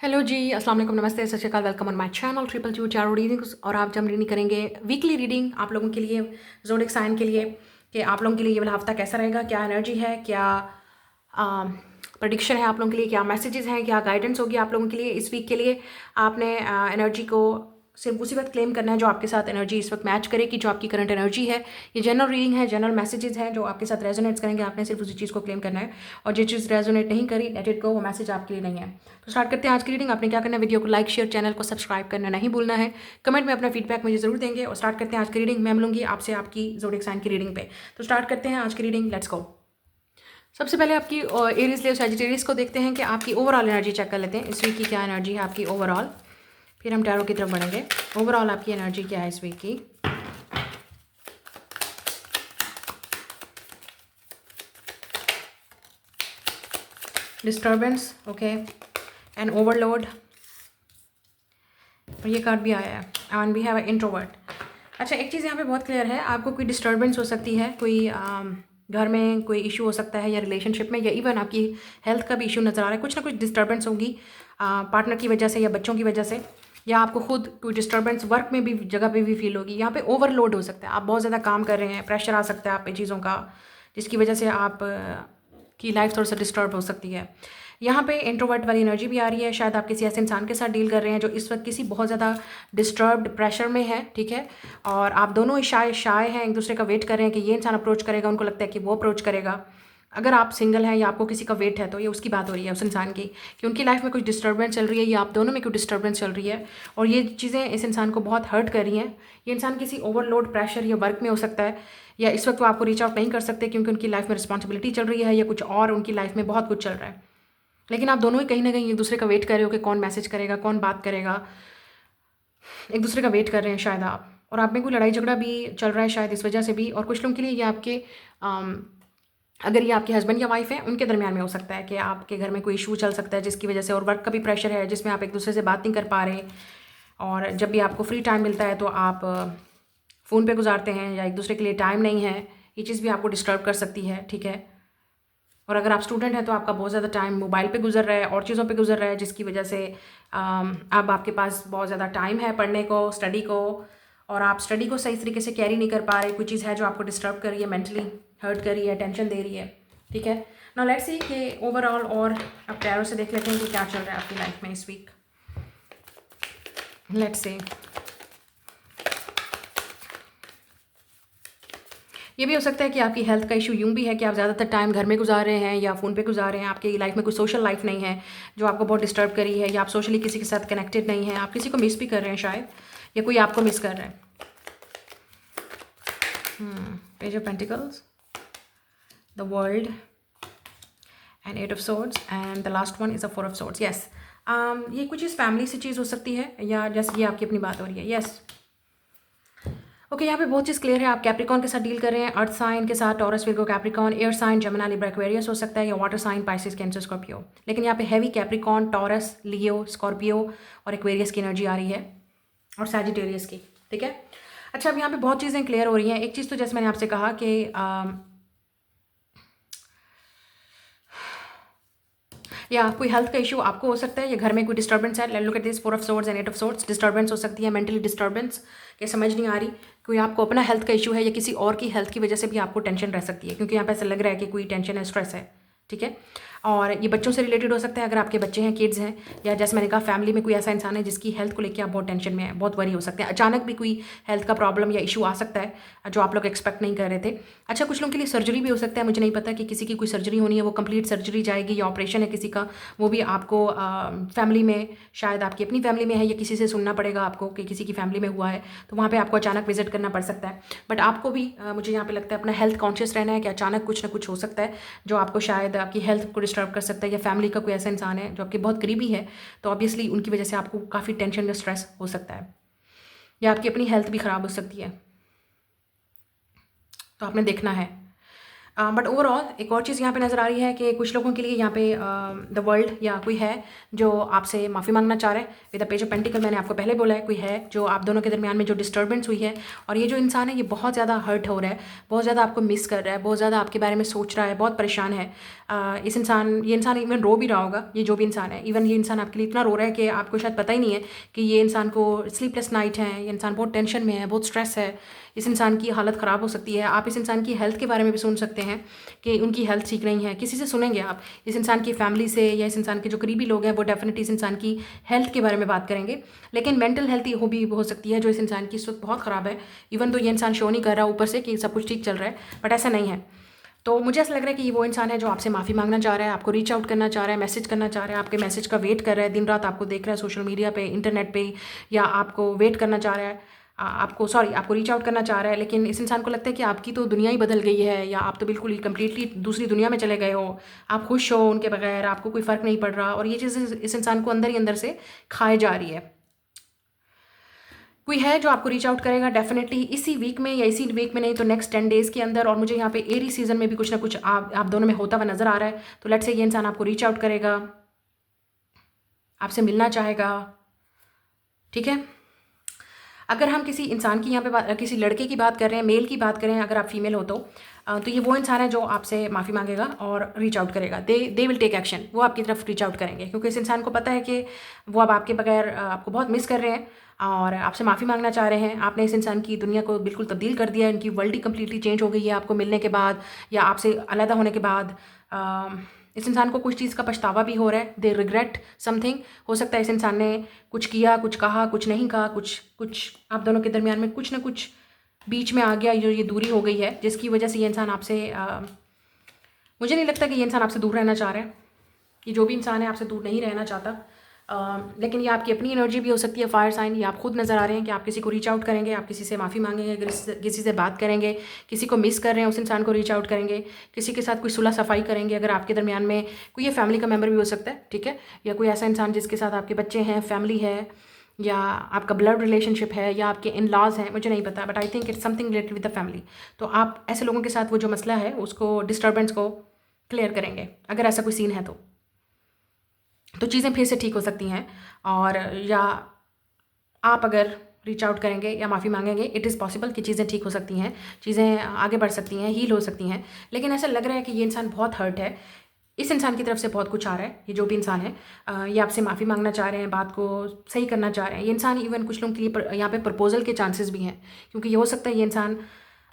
Hello जी, अस्सलाम वालेकुम, नमस्ते, सत श्री अकाल, welcome on my channel triple two चारो रीडिंग्स। और आज हम रीडिंग करेंगे वीकली रीडिंग आप लोगों के लिए, ज़ोडिक साइन के लिए, कि आप लोगों के लिए ये वाला हफ्ता कैसा रहेगा, क्या एनर्जी है, क्या प्रडिक्शन है आप लोगों के लिए, क्या मैसेजेस हैं, क्या गाइडेंस होगी आप लोगों के लिए इस वीक के लिए। आपने एनर्जी को सिर्फ उसी वक्त क्लेम करना है जो आपके साथ एनर्जी इस वक्त मैच करे कि जो आपकी करंट एनर्जी है। ये जनरल रीडिंग है, जनरल मैसेजेस हैं जो आपके साथ रेजोनेट्स करेंगे, आपने सिर्फ उसी चीज़ को क्लेम करना है। और जो चीज़ रेजोनेट नहीं करी, लेट इट गो, वो मैसेज आपके लिए नहीं है। तो स्टार्ट करते हैं आज की रीडिंग। आपने क्या करना है, वीडियो को लाइक शेयर, चैनल को सब्सक्राइब करना नहीं भूलना है। कमेंट में अपना फीडबैक मुझे जरूर देंगे। और स्टार्ट करते हैं आज की रीडिंग। मैं मिलूंगी आपसे आपकी ज़ोडिक साइन की रीडिंग पे। तो स्टार्ट करते हैं आज की रीडिंग, लेट्स गो। सबसे पहले आपकी एरीज लियो सैजिटेरियस को देखते हैं कि आपकी ओवरऑल एनर्जी चेक कर लेते हैं इस वीक की, क्या एनर्जी है आपकी ओवरऑल। फिर हम टैरो की तरफ बढ़ेंगे। ओवरऑल आपकी एनर्जी क्या है इस वीक की। Disturbance, okay, and overload. और ये कार्ड भी आया है, एंड वी हैव इंट्रोवर्ट। अच्छा, एक चीज़ यहाँ पे बहुत क्लियर है, आपको कोई डिस्टर्बेंस हो सकती है, कोई घर में कोई इशू हो सकता है, या रिलेशनशिप में, या इवन आपकी हेल्थ का भी इशू नज़र आ रहा है। कुछ ना कुछ डिस्टर्बेंस होगी पार्टनर की वजह से या बच्चों की वजह से, या आपको खुद कोई डिस्टर्बेंस वर्क में भी, जगह पे भी फील होगी। यहाँ पे ओवरलोड हो सकता है, आप बहुत ज़्यादा काम कर रहे हैं, प्रेशर आ सकता है आप पे चीज़ों का, जिसकी वजह से आप की लाइफ थोड़ा सा डिस्टर्ब हो सकती है। यहाँ पे इंट्रोवर्ट वाली एनर्जी भी आ रही है, शायद आप किसी ऐसे इंसान के साथ डील कर रहे हैं जो इस वक्त किसी बहुत ज़्यादा डिस्टर्ब्ड प्रेशर में है, ठीक है। और आप दोनों ही शाय हैं, एक दूसरे का वेट कर रहे हैं कि ये इंसान अप्रोच करेगा, उनको लगता है कि वो अप्रोच करेगा। अगर आप सिंगल हैं या आपको किसी का वेट है, तो ये उसकी बात हो रही है उस इंसान की, कि उनकी लाइफ में कुछ डिस्टर्बेंस चल रही है, या आप दोनों में कुछ डिस्टर्बेंस चल रही है। और ये चीज़ें इस इंसान को बहुत हर्ट कर रही हैं। ये इंसान किसी ओवरलोड प्रेशर या वर्क में हो सकता है, या इस वक्त वो आपको रीच आउट नहीं कर सकते क्योंकि उनकी लाइफ में रिस्पॉन्सिबिलिटी चल रही है, या कुछ और उनकी लाइफ में बहुत कुछ चल रहा है। लेकिन आप दोनों ही कहीं ना कहीं एक दूसरे का वेट कर रहे हो कि कौन मैसेज करेगा, कौन बात करेगा। एक दूसरे का वेट कर रहे हैं शायद आप, और आप में कोई लड़ाई झगड़ा भी चल रहा है शायद इस वजह से भी। और कुछ लोगों के लिए ये आपके अगर ये आपके हस्बैंड या वाइफ है, उनके दरमियान में हो सकता है कि आपके घर में कोई इशू चल सकता है जिसकी वजह से, और वर्क का भी प्रेशर है जिसमें आप एक दूसरे से बात नहीं कर पा रहे। और जब भी आपको फ्री टाइम मिलता है तो आप फ़ोन पे गुजारते हैं, या एक दूसरे के लिए टाइम नहीं है। ये चीज़ भी आपको डिस्टर्ब कर सकती है, ठीक है। और अगर आप स्टूडेंट हैं तो आपका बहुत ज़्यादा टाइम मोबाइल पे गुजर रहा है और चीज़ों पे गुजर रहा है, जिसकी वजह से अब आपके पास बहुत ज़्यादा टाइम है पढ़ने को, स्टडी को, और आप स्टडी को सही तरीके से कैरी नहीं कर पा रहे। कोई चीज़ है जो आपको डिस्टर्ब कर रही है, मेंटली हर्ट कर रही है, टेंशन दे रही है, ठीक है। नाउ लेट्स सी कि ओवरऑल, और अब टैरो से देख लेते हैं कि क्या चल रहा है आपकी लाइफ में इस वीक। Let's see. ये भी हो सकता है कि आपकी हेल्थ का इशू यूँ भी है कि आप ज़्यादातर टाइम घर में गुजार रहे हैं या फ़ोन पे गुजार रहे हैं, आपकी लाइफ में कोई सोशल लाइफ नहीं है जो आपको बहुत डिस्टर्ब करी है, या आप सोशली किसी के साथ कनेक्टेड नहीं हैं, आप किसी को मिस भी कर रहे हैं शायद, या कोई आपको मिस कर रहा है। Page of pentacles, the world, and eight of swords, and the last one is a four of swords. Yes, ये कुछ इस फैमिली से चीज़ हो सकती है, या जैसे ये आपकी अपनी बात हो रही है। यस, ओके, यहाँ पे बहुत चीज़ क्लियर है। आप कैप्रिकॉन के साथ डील कर रहे हैं, अर्थ साइन के साथ, Taurus, Virgo, Capricorn, air sign, Gemini, Libra, Aquarius हो सकता है, या water sign, Pisces, Cancer, Scorpio. लेकिन यहाँ पे heavy Capricorn, Taurus, Leo, Scorpio और एक्वेरियस की एनर्जी आ रही है, और सैजिटेरियस की, ठीक है। अच्छा, अब यहाँ पे बहुत चीज़ें क्लियर हो रही हैं। एक चीज़ तो जैसे मैंने आपसे कहा कि या कोई हेल्थ का इशू आपको हो सकता है, या घर में कोई डिस्टर्बेंस है। Let's look at this, four of swords and eight of swords. Disturbance हो सकती है, मेंटली डिस्टर्बेंस, कि समझ नहीं आ रही, कोई आपको अपना हेल्थ का इशू है, या किसी और की हेल्थ की वजह से भी आपको टेंशन रह सकती है, क्योंकि यहाँ पे ऐसा लग रहा है कि कोई टेंशन है, स्ट्रेस है, ठीक है। और ये बच्चों से रिलेटेड हो सकता है, अगर आपके बच्चे हैं, किड्स हैं, या जैसे मैंने कहा फैमिली में कोई ऐसा इंसान है जिसकी हेल्थ को लेकर आप बहुत टेंशन में है, बहुत वरी हो सकते हैं। अचानक भी कोई हेल्थ का प्रॉब्लम या इशू आ सकता है जो आप लोग एक्सपेक्ट नहीं कर रहे थे। अच्छा, कुछ लोगों के लिए सर्जरी भी हो सकता है, मुझे नहीं पता कि किसी की कोई सर्जरी होनी है, वो कंप्लीट सर्जरी जाएगी, या ऑपरेशन है किसी का, वो भी आपको फैमिली में, शायद आपकी अपनी फैमिली में है, या किसी से सुनना पड़ेगा आपको कि किसी की फैमिली में हुआ है, तो वहाँ पे आपको अचानक विजिट करना पड़ सकता है। बट आपको भी मुझे यहाँ पे लगता है अपना हेल्थ कॉन्शियस रहना है, कि अचानक कुछ ना कुछ हो सकता है जो आपको शायद आपकी हेल्थ को डिस्टर्ब कर सकता है, या फैमिली का कोई ऐसा इंसान है जो आपके बहुत करीबी है, तो ऑब्वियसली उनकी वजह से आपको काफ़ी टेंशन या स्ट्रेस हो सकता है, या आपकी अपनी हेल्थ भी ख़राब हो सकती है, तो आपने देखना है। बट ओवरऑल एक और चीज़ यहाँ पे नज़र आ रही है कि कुछ लोगों के लिए यहाँ पे द वर्ल्ड या कोई है जो आपसे माफ़ी मांगना चाह रहा है। With the page of pentacle मैंने आपको पहले बोला है, कोई है जो आप दोनों के दरमियान में जो डिस्टर्बेंस हुई है, और ये जो इंसान है ये बहुत ज़्यादा हर्ट हो रहा है, बहुत ज़्यादा आपको मिस कर रहा है, बहुत ज़्यादा आपके बारे में सोच रहा है, बहुत परेशान है। ये इंसान इवन रो भी रहा होगा, ये जो भी इंसान है, इवन ये इंसान आपके लिए इतना रो रहा है कि आपको शायद पता ही नहीं है कि ये इंसान को स्लीपलेस नाइट है, ये इंसान बहुत टेंशन में है, बहुत स्ट्रेस है, इस इंसान की हालत ख़राब हो सकती है। आप इस इंसान की हेल्थ के बारे में भी सुन सकते हैं कि उनकी हेल्थ ठीक नहीं है, किसी से सुनेंगे आप, इस इंसान की फैमिली से या इस इंसान के जो करीबी लोग हैं वो डेफिनेटली इस इंसान की हेल्थ के बारे में बात करेंगे। लेकिन मेंटल हेल्थ हो भी हो सकती है जो इस इंसान की इस वक्त बहुत ख़राब है, इवन तो ये इंसान शो नहीं कर रहा ऊपर से कि सब कुछ ठीक चल रहा है, बट ऐसा नहीं है। तो मुझे ऐसा लग रहा है कि ये वो इंसान है जो आपसे माफ़ी मांगना चाह रहा है, आपको रीच आउट करना चाह रहा है, मैसेज करना चाह रहा है, आपके मैसेज का वेट कर रहा है, दिन रात आपको देख रहा है सोशल मीडिया पे, इंटरनेट पे, या आपको वेट करना चाह रहा है, आपको रीच आउट करना चाह रहा है। लेकिन इस इंसान को लगता है कि आपकी तो दुनिया ही बदल गई है, या आप तो बिल्कुल ही कम्प्लीटली दूसरी दुनिया में चले गए हो, आप खुश हो उनके बगैर, आपको कोई फ़र्क नहीं पड़ रहा, और ये चीज़ इस इंसान को अंदर ही अंदर से खाए जा रही है। कोई है जो आपको रीच आउट करेगा डेफिनेटली इसी वीक में, या इसी वीक में नहीं तो नेक्स्ट 10 डेज़ के अंदर। और मुझे यहाँ पे एरी सीजन में भी कुछ ना कुछ आप दोनों में होता हुआ नज़र आ रहा है। तो लेट्स से ये इंसान आपको रीच आउट करेगा, आपसे मिलना चाहेगा, ठीक है। अगर हम किसी इंसान की यहाँ पे किसी लड़के की बात कर रहे हैं, मेल की बात करें, अगर आप फीमेल हो तो ये वो इंसान है जो आपसे माफ़ी मांगेगा और रीच आउट करेगा। दे विल टेक एक्शन, वो आपकी तरफ रीच आउट करेंगे, क्योंकि इस इंसान को पता है कि वो अब आपके बगैर आपको बहुत मिस कर रहे हैं और आपसे माफ़ी मांगना चाह रहे हैं। आपने इस इंसान की दुनिया को बिल्कुल तब्दील कर दिया है, इनकी वर्ल्ड ही कम्प्लीटली चेंज हो गई है आपको मिलने के बाद या आपसे अलग होने के बाद। इस इंसान को कुछ चीज़ का पछतावा भी हो रहा है, दे रिग्रेट समथिंग। हो सकता है इस इंसान ने कुछ किया, कुछ कहा, कुछ नहीं कहा, कुछ आप दोनों के दरमियान में कुछ ना कुछ बीच में आ गया, जो ये दूरी हो गई है, जिसकी वजह से ये इंसान आपसे मुझे नहीं लगता कि ये इंसान आपसे दूर रहना चाह रहा है। ये जो भी इंसान है आपसे दूर नहीं रहना चाहता। लेकिन ये आपकी अपनी एनर्जी भी हो सकती है, फायर साइन। ये आप खुद नज़र आ रहे हैं कि आप किसी को रीच आउट करेंगे, आप किसी से माफ़ी मांगेंगे, किसी से बात करेंगे, किसी को मिस कर रहे हैं उस इंसान को रीच आउट करेंगे, किसी के साथ कोई सुलह सफाई करेंगे। अगर आपके दरमियान में कोई ये फैमिली का मेम्बर भी हो सकता है, ठीक है, या कोई ऐसा इंसान जिसके साथ आपके बच्चे हैं, फैमिली है, या आपका ब्लड रिलेशनशिप है, या आपके इन लॉज हैं, मुझे नहीं पता, but I think it's something related with the family. तो आप ऐसे लोगों के साथ वो जो मसला है उसको, डिस्टर्बेंस को क्लियर करेंगे, अगर ऐसा कोई सीन है तो चीज़ें फिर से ठीक हो सकती हैं। और या आप अगर रीच आउट करेंगे या माफ़ी मांगेंगे, इट इज़ पॉसिबल कि चीज़ें ठीक हो सकती हैं, चीज़ें आगे बढ़ सकती हैं, हील हो सकती हैं। लेकिन ऐसा लग रहा है कि ये इंसान बहुत हर्ट है, इस इंसान की तरफ से बहुत कुछ आ रहा है। ये जो भी इंसान है ये आपसे माफ़ी मांगना चाह रहे हैं, बात को सही करना चाह रहे हैं। ये इंसान इवन कुछ लोगों के लिए यहाँ पे प्रपोजल के चांसेस भी हैं, क्योंकि ये हो सकता है ये इंसान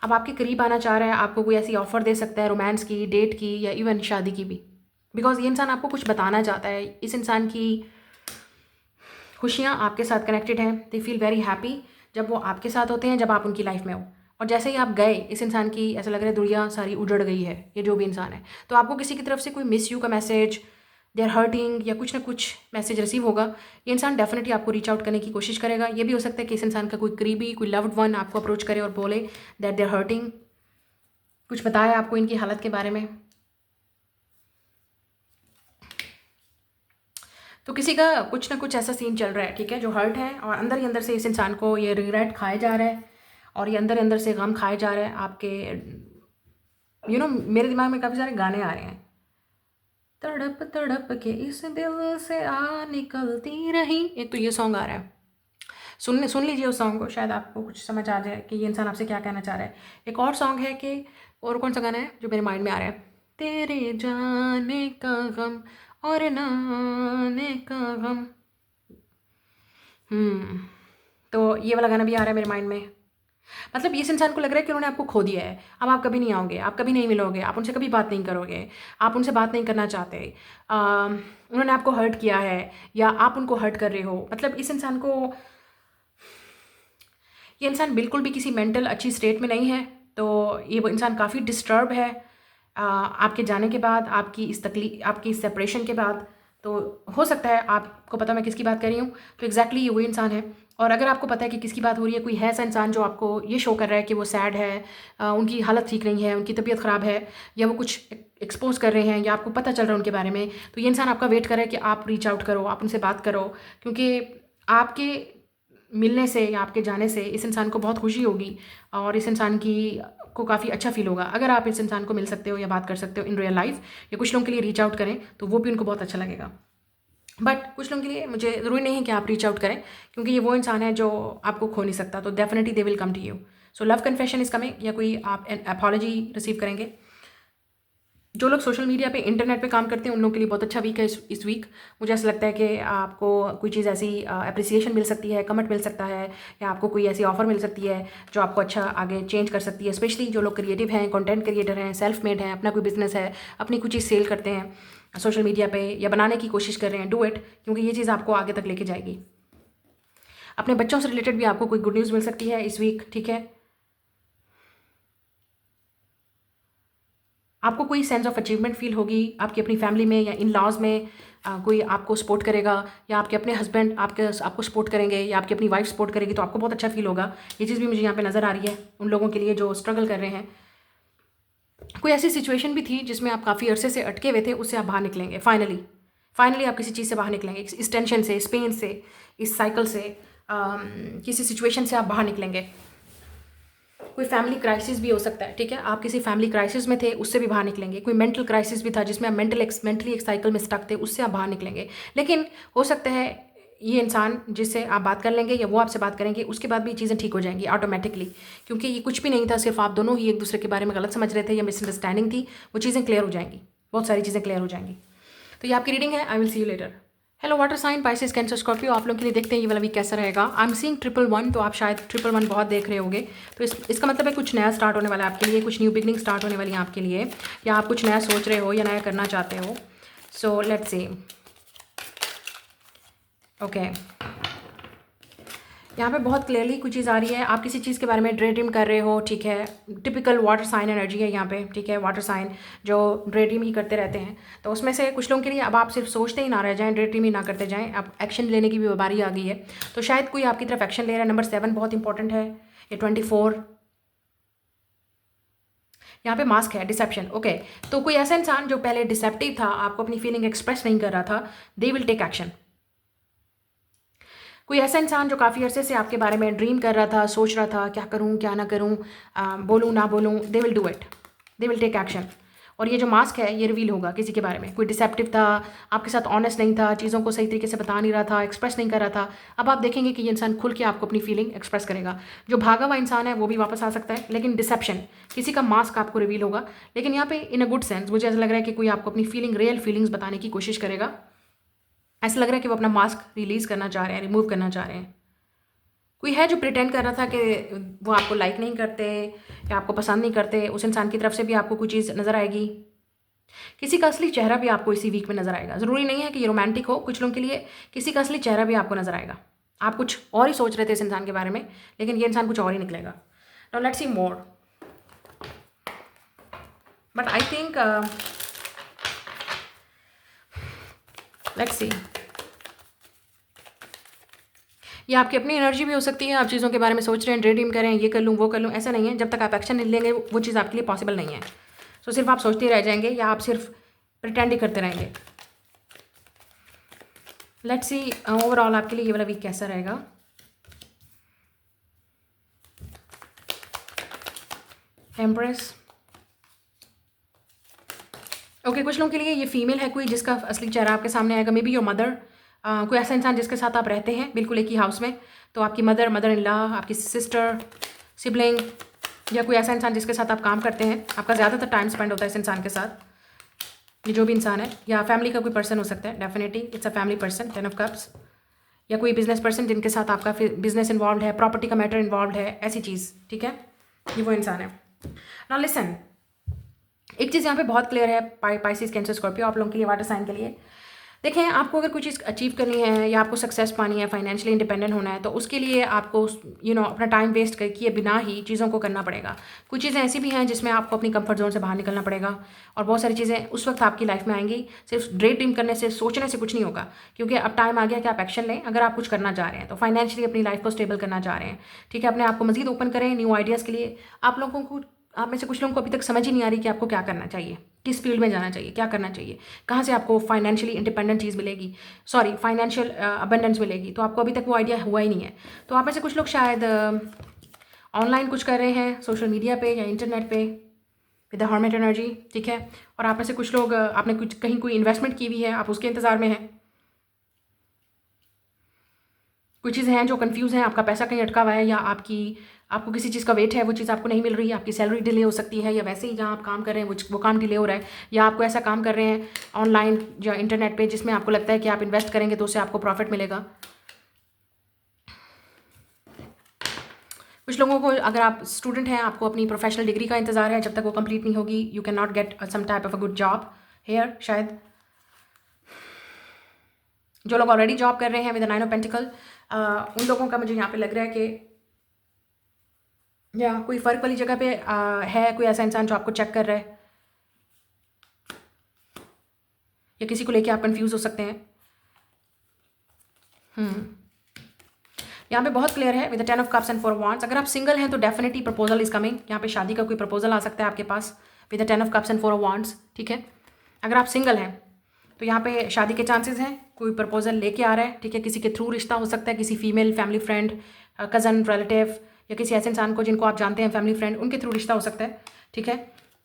अब आपके करीब आना चाह रहा है, आपको कोई ऐसी ऑफ़र दे सकता है रोमांस की, डेट की, या इवन शादी की भी, बिकॉज ये इंसान आपको कुछ बताना चाहता है। इस इंसान की खुशियाँ आपके साथ कनेक्टेड हैं, दे फील वेरी हैप्पी जब वो आपके साथ होते हैं, जब आप उनकी लाइफ में हो। और जैसे ही आप गए, इस इंसान की ऐसा लग रहा है दुनिया सारी उजड़ गई है, ये जो भी इंसान है। तो आपको किसी की तरफ से कोई मिस यू का मैसेज, दे आर हर्टिंग, या कुछ ना कुछ मैसेज रिसीव होगा। ये इंसान डेफिनेटली आपको रीच आउट करने की कोशिश करेगा। ये भी हो सकता है कि इस इंसान का कोई करीबी, कोई लव्ड वन आपको अप्रोच करे और बोले दैट दे आर हर्टिंग, कुछ बताए आपको इनकी हालत के बारे में। तो किसी का कुछ ना कुछ ऐसा सीन चल रहा है, ठीक है, जो हर्ट है, और अंदर ही अंदर से इस इंसान को ये रिग्रेट खाया जा रहा है, और ये अंदर ही अंदर से गम खाया जा रहा है। आपके मेरे दिमाग में काफ़ी सारे गाने आ रहे हैं, तड़प तड़प के इस दिल से आ निकलती रही, एक तो ये सॉन्ग आ रहा है, सुन लीजिए उस सॉन्ग को, शायद आपको कुछ समझ आ जाए कि ये इंसान आपसे क्या कहना चाह रहा है। एक और सॉन्ग है कि, और कौन सा गाना है जो मेरे माइंड में आ रहा है, तेरे जाने का गम और ना आने का गम। तो ये वाला गाना भी आ रहा है मेरे माइंड में। मतलब इस इंसान को लग रहा है कि उन्होंने आपको खो दिया है, अब आप कभी नहीं आओगे, आप कभी नहीं मिलोगे, आप उनसे कभी बात नहीं करोगे, आप उनसे बात नहीं करना चाहते। उन्होंने आपको हर्ट किया है, या आप उनको हर्ट कर रहे हो। मतलब इस इंसान को, ये इंसान बिल्कुल भी किसी मेंटल अच्छी स्टेट में नहीं है। तो ये वो इंसान काफ़ी डिस्टर्ब है आपके जाने के बाद, आपकी इस सेपरेशन के बाद। तो हो सकता है आपको पता मैं किसकी बात कर रही हूँ, तो एग्जैक्टली ये वही इंसान है। और अगर आपको पता है कि किसकी बात हो रही है, कोई है ऐसा इंसान जो आपको ये शो कर रहा है कि वो सैड है, उनकी हालत ठीक नहीं है, उनकी तबीयत ख़राब है, या वो कुछ एक्सपोज कर रहे हैं, या आपको पता चल रहा है उनके बारे में, तो ये इंसान आपका वेट कर रहा है कि आप रीच आउट करो, आप उनसे बात करो, क्योंकि आपके मिलने से या आपके जाने से इस इंसान को बहुत खुशी होगी, और इस इंसान की आपको काफ़ी अच्छा फील होगा अगर आप इस इंसान को मिल सकते हो या बात कर सकते हो इन रियल लाइफ, या कुछ लोगों के लिए रीच आउट करें तो वो भी उनको बहुत अच्छा लगेगा। बट कुछ लोगों के लिए मुझे ज़रूरी नहीं है कि आप रीच आउट करें, क्योंकि ये वो इंसान है जो आपको खो नहीं सकता, तो definitely they will come to you. So love confession is coming, या कोई आप अपॉलॉजी रिसीव करेंगे। जो लोग सोशल मीडिया पे इंटरनेट पे काम करते हैं उन लोगों के लिए बहुत अच्छा वीक है इस वीक। मुझे ऐसा लगता है कि आपको कोई चीज़ ऐसी अप्रिसिएशन मिल सकती है, कमेंट मिल सकता है, या आपको कोई ऐसी ऑफर मिल सकती है जो आपको अच्छा आगे चेंज कर सकती है। स्पेशली जो लोग क्रिएटिव हैं, कंटेंट क्रिएटर हैं, सेल्फ मेड हैं, अपना कोई बिजनेस है, अपनी कुछ चीज़ सेल करते हैं सोशल मीडिया पे या बनाने की कोशिश कर रहे हैं, डू इट, क्योंकि ये चीज़ आपको आगे तक लेके जाएगी। अपने बच्चों से रिलेटेड भी आपको कोई गुड न्यूज़ मिल सकती है इस वीक, ठीक है। आपको कोई सेंस ऑफ अचीवमेंट फील होगी, आपकी अपनी फैमिली में या इन लॉज में कोई आपको सपोर्ट करेगा, या आपके अपने हस्बैंड आपको सपोर्ट करेंगे, या आपकी अपनी वाइफ सपोर्ट करेगी, तो आपको बहुत अच्छा फील होगा। ये चीज़ भी मुझे यहाँ पे नज़र आ रही है उन लोगों के लिए जो स्ट्रगल कर रहे हैं। कोई ऐसी सिचुएशन भी थी जिसमें आप काफ़ी अरसे से अटके हुए थे, उससे आप बाहर निकलेंगे फाइनली। फाइनली आप किसी चीज़ से बाहर निकलेंगे, इस टेंशन से, इस पेन से, इस साइकिल से, किसी सिचुएशन से आप बाहर निकलेंगे। कोई फैमिली क्राइसिस भी हो सकता है, ठीक है, आप किसी फैमिली क्राइसिस में थे, उससे भी बाहर निकलेंगे। कोई मेंटल क्राइसिस भी था जिसमें आप मेंटली एक साइकिल में स्टक थे, उससे आप बाहर निकलेंगे। लेकिन हो सकता है ये इंसान जिससे आप बात कर लेंगे या वो आपसे बात करेंगे, उसके बाद भी चीज़ें ठीक हो जाएंगी ऑटोमेटिकली, क्योंकि ये कुछ भी नहीं था, सिर्फ आप दोनों ही एक दूसरे के बारे में गलत समझ रहे थे या मिसअंडरस्टैंडिंग थी। वो चीज़ें क्लियर हो जाएंगी, बहुत सारी चीज़ें क्लियर हो जाएंगी। तो ये आपकी रीडिंग है। I will see you later. Hello water sign, Pisces, Cancer, Scorpio, आप लोगों के लिए देखते हैं ये वाला वीक कैसा रहेगा। आई एम सीइंग 111, तो आप शायद 111 बहुत देख रहे होंगे, तो इसका मतलब है कुछ नया स्टार्ट होने वाला है आपके लिए, कुछ न्यू बिगनिंग स्टार्ट होने वाली है आपके लिए, या आप कुछ नया सोच रहे हो या नया करना चाहते हो। So let's see. ओके, यहाँ पे बहुत क्लियरली कुछ चीज़ आ रही है, आप किसी चीज़ के बारे में ड्रे ड्रीम कर रहे हो, ठीक है। टिपिकल वाटर साइन एनर्जी है यहाँ पे, ठीक है। वाटर साइन जो ड्रे ड्रीम ही करते रहते हैं, तो उसमें से कुछ लोगों के लिए अब आप सिर्फ सोचते ही ना रह जाएं, ड्रे ड्रीम ही ना करते जाएं, अब एक्शन लेने की भी बारी आ गई है। तो शायद कोई आपकी तरफ एक्शन ले रहा है। नंबर 7 बहुत इंपॉर्टेंट है, ये 24 यहाँ पे मास्क है, डिसेप्शन। ओके, तो कोई ऐसा इंसान जो पहले डिसेप्टिव था, आपको अपनी फीलिंग एक्सप्रेस नहीं कर रहा था, दे विल टेक एक्शन। कोई ऐसा इंसान जो काफ़ी अरसे से आपके बारे में ड्रीम कर रहा था, सोच रहा था क्या करूं क्या ना करूं, बोलूं ना बोलूं, they will do it, they will take action. और ये जो मास्क है ये रिवील होगा किसी के बारे में। कोई डिसेप्टिव था, आपके साथ ऑनेस्ट नहीं था, चीज़ों को सही तरीके से बता नहीं रहा था, एक्सप्रेस नहीं कर रहा था, अब आप देखेंगे कि ये इंसान खुल के आपको अपनी फीलिंग एक्सप्रेस करेगा। जो भागा हुआ इंसान है वो भी वापस आ सकता है, लेकिन डिसेप्शन, किसी का मास्क आपको रिवील होगा। लेकिन यहाँ पे इन अ गुड सेंस मुझे ऐसा लग रहा है कि कोई आपको अपनी फीलिंग, रियल फीलिंग्स बताने की कोशिश करेगा। ऐसा लग रहा है कि वो अपना मास्क रिलीज करना चाह रहे हैं, रिमूव करना चाह रहे हैं। कोई है जो प्रिटेंड कर रहा था कि वो आपको लाइक नहीं करते या आपको पसंद नहीं करते, उस इंसान की तरफ से भी आपको कोई चीज़ नज़र आएगी। किसी का असली चेहरा भी आपको इसी वीक में नज़र आएगा। ज़रूरी नहीं है कि ये रोमांटिक हो, कुछ लोगों के लिए किसी का असली चेहरा भी आपको नज़र आएगा। आप कुछ और ही सोच रहे थे इस इंसान के बारे में, लेकिन ये इंसान कुछ और ही निकलेगा। Now let's see more, but I think let's see, ये आपकी अपनी एनर्जी भी हो सकती है। आप चीज़ों के बारे में सोच रहे हैं, ड्रे ड्रीम कर रहे हैं, ये कर लूँ वो कर लूँ, ऐसा नहीं है। जब तक आप एक्शन नहीं लेंगे वो चीज़ आपके लिए पॉसिबल नहीं है। सो सिर्फ आप सोचते रह जाएंगे या आप सिर्फ प्रिटेंड ही करते रहेंगे। लेट्स सी ओवरऑल आपके लिए ये वाला वीक कैसा रहेगा। एम्प्रेस, ओके, कुछ लोगों के लिए ये फीमेल है कोई जिसका असली चेहरा आपके सामने आएगा। मे बी योर मदर, कोई ऐसा इंसान जिसके साथ आप रहते हैं बिल्कुल एक ही हाउस में, तो आपकी मदर इन लॉ, आपकी सिस्टर, सिबलिंग, या कोई ऐसा इंसान जिसके साथ आप काम करते हैं, आपका ज़्यादातर टाइम स्पेंड होता है इस इंसान के साथ। ये जो भी इंसान है, या फैमिली का कोई पर्सन हो सकता है, definitely it's a family person, 10 of cups, या कोई बिजनेस पर्सन जिनके साथ आपका बिजनेस इन्वॉल्व है, प्रॉपर्टी का मैटर इन्वॉल्व है, ऐसी चीज़, ठीक है। ये वो इंसान है। नाउ लिसन, एक चीज़ यहाँ पे बहुत क्लियर है, पाइसेस, कैंसर, स्कॉर्पियो, आप लोगों के लिए, वाटर साइन के लिए। देखें, आपको अगर कोई चीज़ अचीव करनी है या आपको सक्सेस पानी है, फाइनेंशियली इंडिपेंडेंट होना है, तो उसके लिए आपको अपना टाइम वेस्ट किए बिना ही चीज़ों को करना पड़ेगा। कुछ चीज़ें ऐसी भी हैं जिसमें आपको अपनी कंफर्ट जोन से बाहर निकलना पड़ेगा, और बहुत सारी चीज़ें उस वक्त आपकी लाइफ में आएंगी। सिर्फ ड्रे ड्रीम करने से, सोचने से कुछ नहीं होगा, क्योंकि अब टाइम आ गया कि आप एक्शन लें। अगर आप कुछ करना चाह रहे हैं तो फाइनेंशियली अपनी लाइफ को स्टेबल करना चाह रहे हैं, ठीक है, अपने आप को मजीद ओपन करें न्यू आइडियाज़ के लिए। आप में से कुछ लोगों को अभी तक समझ ही नहीं आ रही कि आपको क्या करना चाहिए, किस फील्ड में जाना चाहिए, क्या करना चाहिए, कहाँ से आपको फाइनेंशियली इंडिपेंडेंट चीज़ मिलेगी, सॉरी फाइनेंशियल अबंडेंस मिलेगी। तो आपको अभी तक वो आइडिया हुआ ही नहीं है। तो आप में से कुछ लोग शायद ऑनलाइन कुछ कर रहे हैं सोशल मीडिया पे या इंटरनेट पे विद द हर्मिट एनर्जी, ठीक है। और आप में से कुछ लोग आपने कुछ कहीं कोई इन्वेस्टमेंट की हुई है, आप उसके इंतज़ार में हैं। कुछ चीज़ें हैं जो कंफ्यूज हैं, आपका पैसा कहीं अटका हुआ है या आपको किसी चीज़ का वेट है, वो चीज़ आपको नहीं मिल रही है, आपकी सैलरी डिले हो सकती है, या वैसे ही जहाँ आप काम कर रहे हैं वो काम डिले हो रहा है, या आपको ऐसा काम कर रहे हैं ऑनलाइन या इंटरनेट पे जिसमें आपको लगता है कि आप इन्वेस्ट करेंगे तो उससे आपको प्रॉफिट मिलेगा। कुछ लोगों को, अगर आप स्टूडेंट हैं, आपको अपनी प्रोफेशनल डिग्री का इंतज़ार है, जब तक वो कंप्लीट नहीं होगी you can not get some type of a good job here. शायद जो लोग ऑलरेडी जॉब कर रहे हैं विद नाइन ऑफ पेंटिकल, उन लोगों का मुझे यहाँ पे लग रहा है कि या कोई फ़र्क वाली जगह पे है कोई ऐसा इंसान जो आपको चेक कर रहा है, या किसी को लेके आप कंफ्यूज हो सकते हैं। यहाँ पे बहुत क्लियर है with the 10 of cups and 4 wands। अगर आप सिंगल हैं तो डेफिनेटली प्रपोजल इज कमिंग। यहाँ पे शादी का कोई प्रपोजल आ सकता है आपके पास with the 10 of cups and 4 wands, ठीक है। अगर आप सिंगल हैं तो यहाँ पे शादी के चांसेस हैं, कोई प्रपोजल लेके आ रहा है, ठीक है। किसी के थ्रू रिश्ता हो सकता है, किसी female family friend, cousin, relative, या किसी ऐसे इंसान को जिनको आप जानते हैं फैमिली फ्रेंड, उनके थ्रू रिश्ता हो सकता है, ठीक है।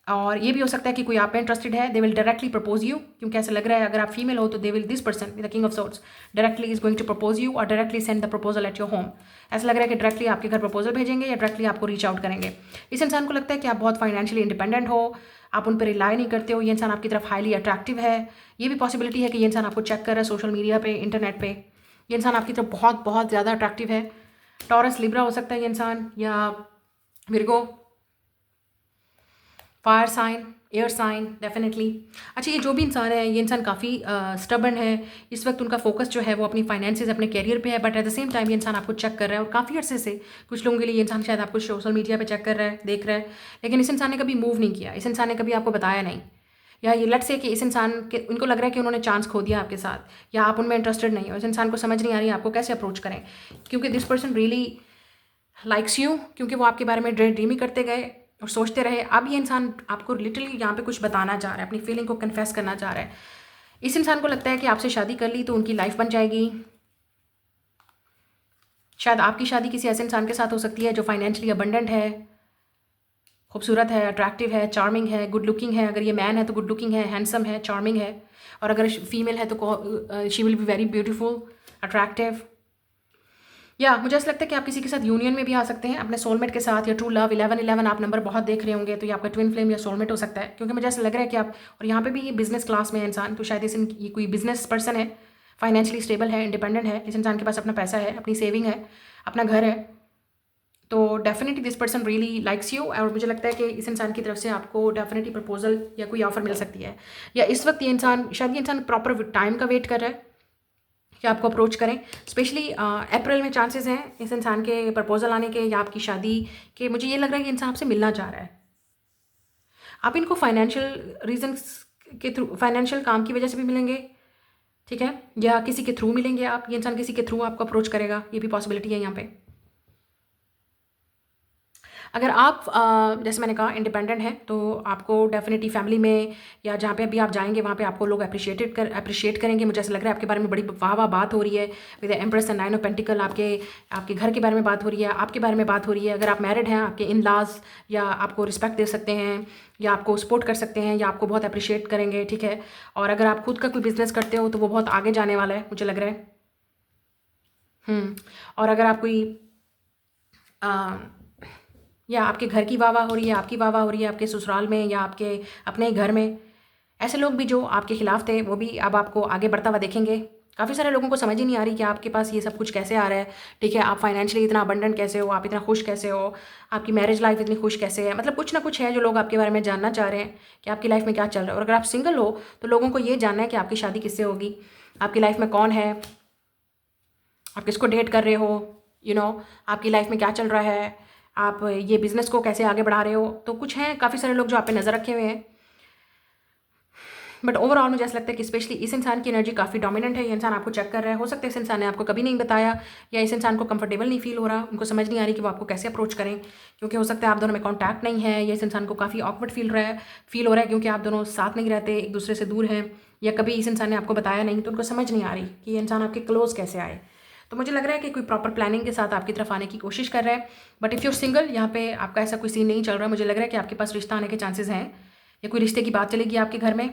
और ये भी हो सकता है कि कोई आप पे इंटरेस्टेड है, they will directly propose you, क्योंकि ऐसा लग रहा है अगर आप फीमेल हो तो they will, this person the king of swords directly is going to propose you और directly send the proposal at your home. ऐसा लग रहा है कि डायरेक्टली आपके घर प्रपोजल भेजेंगे या डायरेक्टली आपको रीच आउट करेंगे। इस इंसान को लगता है कि आप बहुत फाइनेंशियली इंडिपेंडेंट हो, आप उन पर रिलाई नहीं करते हो, ये इंसान आपकी तरफ हाईली अट्रैक्टिव है। ये भी पॉसिबिलिटी है कि ये इंसान आपको चेक कर रहा है सोशल मीडिया पे, इंटरनेट पे, ये इंसान आपकी तरफ बहुत बहुत ज़्यादा अट्रैक्टिव है। टॉरस, लिब्रा हो सकता है ये इंसान, या Virgo, fire sign, air sign, definitely. अच्छा, ये जो भी इंसान है, ये इंसान काफ़ी स्टबर्न है। इस वक्त उनका फोकस जो है वो अपनी फाइनेंसेस, अपने कैरियर पे है, but at the same time ये इंसान आपको चेक कर रहा है और काफ़ी अर्से से। कुछ लोगों के लिए ये इंसान शायद आपको सोशल मीडिया पे चेक कर रहा है, देख रहा है, लेकिन इस इंसान ने कभी मूव नहीं किया, इस इंसान ने कभी आपको बताया नहीं, या ये लट से कि इस इंसान के, उनको लग रहा है कि उन्होंने चांस खो दिया आपके साथ, या आप उनमें इंटरेस्टेड नहीं हो। इस इंसान को समझ नहीं आ रही आपको कैसे अप्रोच करें, क्योंकि this person really likes you, क्योंकि वो आपके बारे में ड्रीम ही करते गए और सोचते रहे। अब ये इंसान आपको लिटरली यहाँ पे कुछ बताना चाह रहा है, अपनी फीलिंग को कन्फेस करना चाह रहा है। इस इंसान को लगता है कि आपसे शादी कर ली तो उनकी लाइफ बन जाएगी। शायद आपकी शादी किसी ऐसे इंसान के साथ हो सकती है जो फाइनेंशियली अबंडेंट है, खूबसूरत है, अट्रैक्टिव है, चार्मिंग है, गुड लुकिंग है। अगर ये मैन है तो गुड लुकिंग है, हैंडसम है, चार्मिंग है, और अगर फीमेल है तो she will be very beautiful, attractive. या मुझे ऐसा लगता है कि आप किसी के साथ यूनियन में भी आ सकते हैं अपने सोलमेट के साथ, या ट्रू लव 1111 आप नंबर बहुत देख रहे होंगे, तो ये आपका ट्विन फ्लेम या सोलमेट हो सकता है। क्योंकि मुझे ऐसा लग रहा है कि आप, और यहाँ पे भी ये बिजनेस क्लास में है इंसान, तो शायद ये कोई बिजनेस पर्सन है, फाइनेंशियली स्टेबल है, इंडिपेंडेंट है, इस इंसान के पास अपना पैसा है, अपनी सेविंग है, अपना घर है। तो definitely this person really likes you, और मुझे लगता है कि इस इंसान की तरफ से आपको डेफिनेटली प्रपोजल या कोई ऑफर मिल सकती है। या इस वक्त ये इंसान, शायद ये इंसान प्रॉपर टाइम का वेट कर रहा है कि आपको अप्रोच करें। स्पेशली अप्रैल में चांसेस हैं इस इंसान के प्रपोजल आने के या आपकी शादी के। मुझे ये लग रहा है कि इंसान आपसे मिलना चाह रहा है। आप इनको फाइनेंशियल रीजंस के थ्रू, फाइनेंशियल काम की वजह से भी मिलेंगे, ठीक है, या किसी के थ्रू मिलेंगे आप, ये इंसान किसी के थ्रू आपको अप्रोच करेगा, ये भी पॉसिबिलिटी है यहाँ पे। अगर आप जैसे मैंने कहा इंडिपेंडेंट हैं तो आपको डेफिनेटली फैमिली में या जहाँ पे भी आप जाएंगे वहाँ पे आपको लोग अप्रिशिएट करेंगे। मुझे ऐसा लग रहा है आपके बारे में बड़ी वाह बात हो रही है with empress and 9 of pentacle. आपके घर के बारे में बात हो रही है, आपके बारे में बात हो रही है। अगर आप मैरिड हैं, आपके इन लॉज या आपको रिस्पेक्ट दे सकते हैं, या आपको सपोर्ट कर सकते हैं, या आपको बहुत अप्रिशिएट करेंगे, ठीक है। और अगर आप खुद का कोई बिजनेस करते हो तो वो बहुत आगे जाने वाला है, मुझे लग रहा है। और अगर आप कोई या आपके घर की वाह हो रही है, आपकी वाह हो रही है आपके ससुराल में या आपके अपने ही घर में, ऐसे लोग भी जो आपके खिलाफ थे वो भी अब आपको आगे बढ़ता हुआ देखेंगे। काफ़ी सारे लोगों को समझ ही नहीं आ रही कि आपके पास ये सब कुछ कैसे आ रहा है, ठीक है। आप फाइनेंशियली इतना अबंडेंट कैसे हो, आप इतना खुश कैसे हो, आपकी मैरिज लाइफ इतनी खुश कैसे है। मतलब कुछ ना कुछ है जो लोग आपके बारे में जानना चाह रहे हैं कि आपकी लाइफ में क्या चल रहा है। और अगर आप सिंगल हो तो लोगों को ये जानना है कि आपकी शादी किससे होगी, आपकी लाइफ में कौन है, आप किसको डेट कर रहे हो, आपकी लाइफ में क्या चल रहा है, आप ये बिज़नेस को कैसे आगे बढ़ा रहे हो। तो कुछ हैं काफ़ी सारे लोग जो आप पे नज़र रखे हुए हैं। बट ओवरऑल मुझे ऐसा लगता है कि स्पेशली इस इंसान की एनर्जी काफ़ी डोमिनेंट है। ये इंसान आपको चेक कर रहा है। हो सकता है इस इंसान ने आपको कभी नहीं बताया, या इस इंसान को कंफर्टेबल नहीं फील हो रहा, उनको समझ नहीं आ रही कि वो आपको कैसे अप्रोच करें, क्योंकि हो सकता है आप दोनों में कॉन्टैक्ट नहीं है, या इस इंसान को काफ़ी ऑकवर्ड फील हो रहा है क्योंकि आप दोनों साथ नहीं रहते, एक दूसरे से दूर हैं, या कभी इस इंसान ने आपको बताया नहीं, तो उनको समझ नहीं आ रही कि ये इंसान आपके क्लोज कैसे आए। तो मुझे लग रहा है कि कोई प्रॉपर प्लानिंग के साथ आपकी तरफ आने की कोशिश कर रहा है। बट इफ़ यूर सिंगल, यहाँ पे आपका ऐसा कोई सीन नहीं चल रहा है। मुझे लग रहा है कि आपके पास रिश्ता आने के चांसेस हैं, या कोई रिश्ते की बात चलेगी आपके घर में।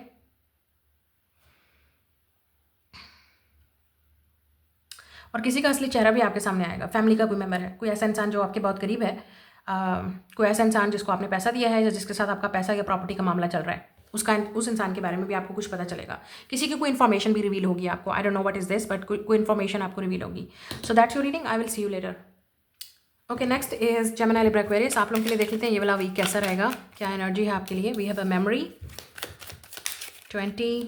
और किसी का असली चेहरा भी आपके सामने आएगा। फैमिली का कोई मेंबर है, कोई ऐसा इंसान जो आपके बहुत करीब है, कोई ऐसा इंसान जिसको आपने पैसा दिया है या जिसके साथ आपका पैसा या प्रॉपर्टी का मामला चल रहा है, उस इंसान के बारे में भी आपको कुछ पता चलेगा। किसी की कोई इन्फॉर्मेशन भी रिवील होगी आपको। I don't know what is this, but कोई इन्फॉर्मेशन आपको रिवील होगी। सो that's your reading. I will see you letter. Okay, next is Gemini Libra Aquarius. आप लोगों के लिए देख लेते हैं ये वाला वीक कैसा रहेगा, क्या एनर्जी है आपके लिए। We have a memory 20,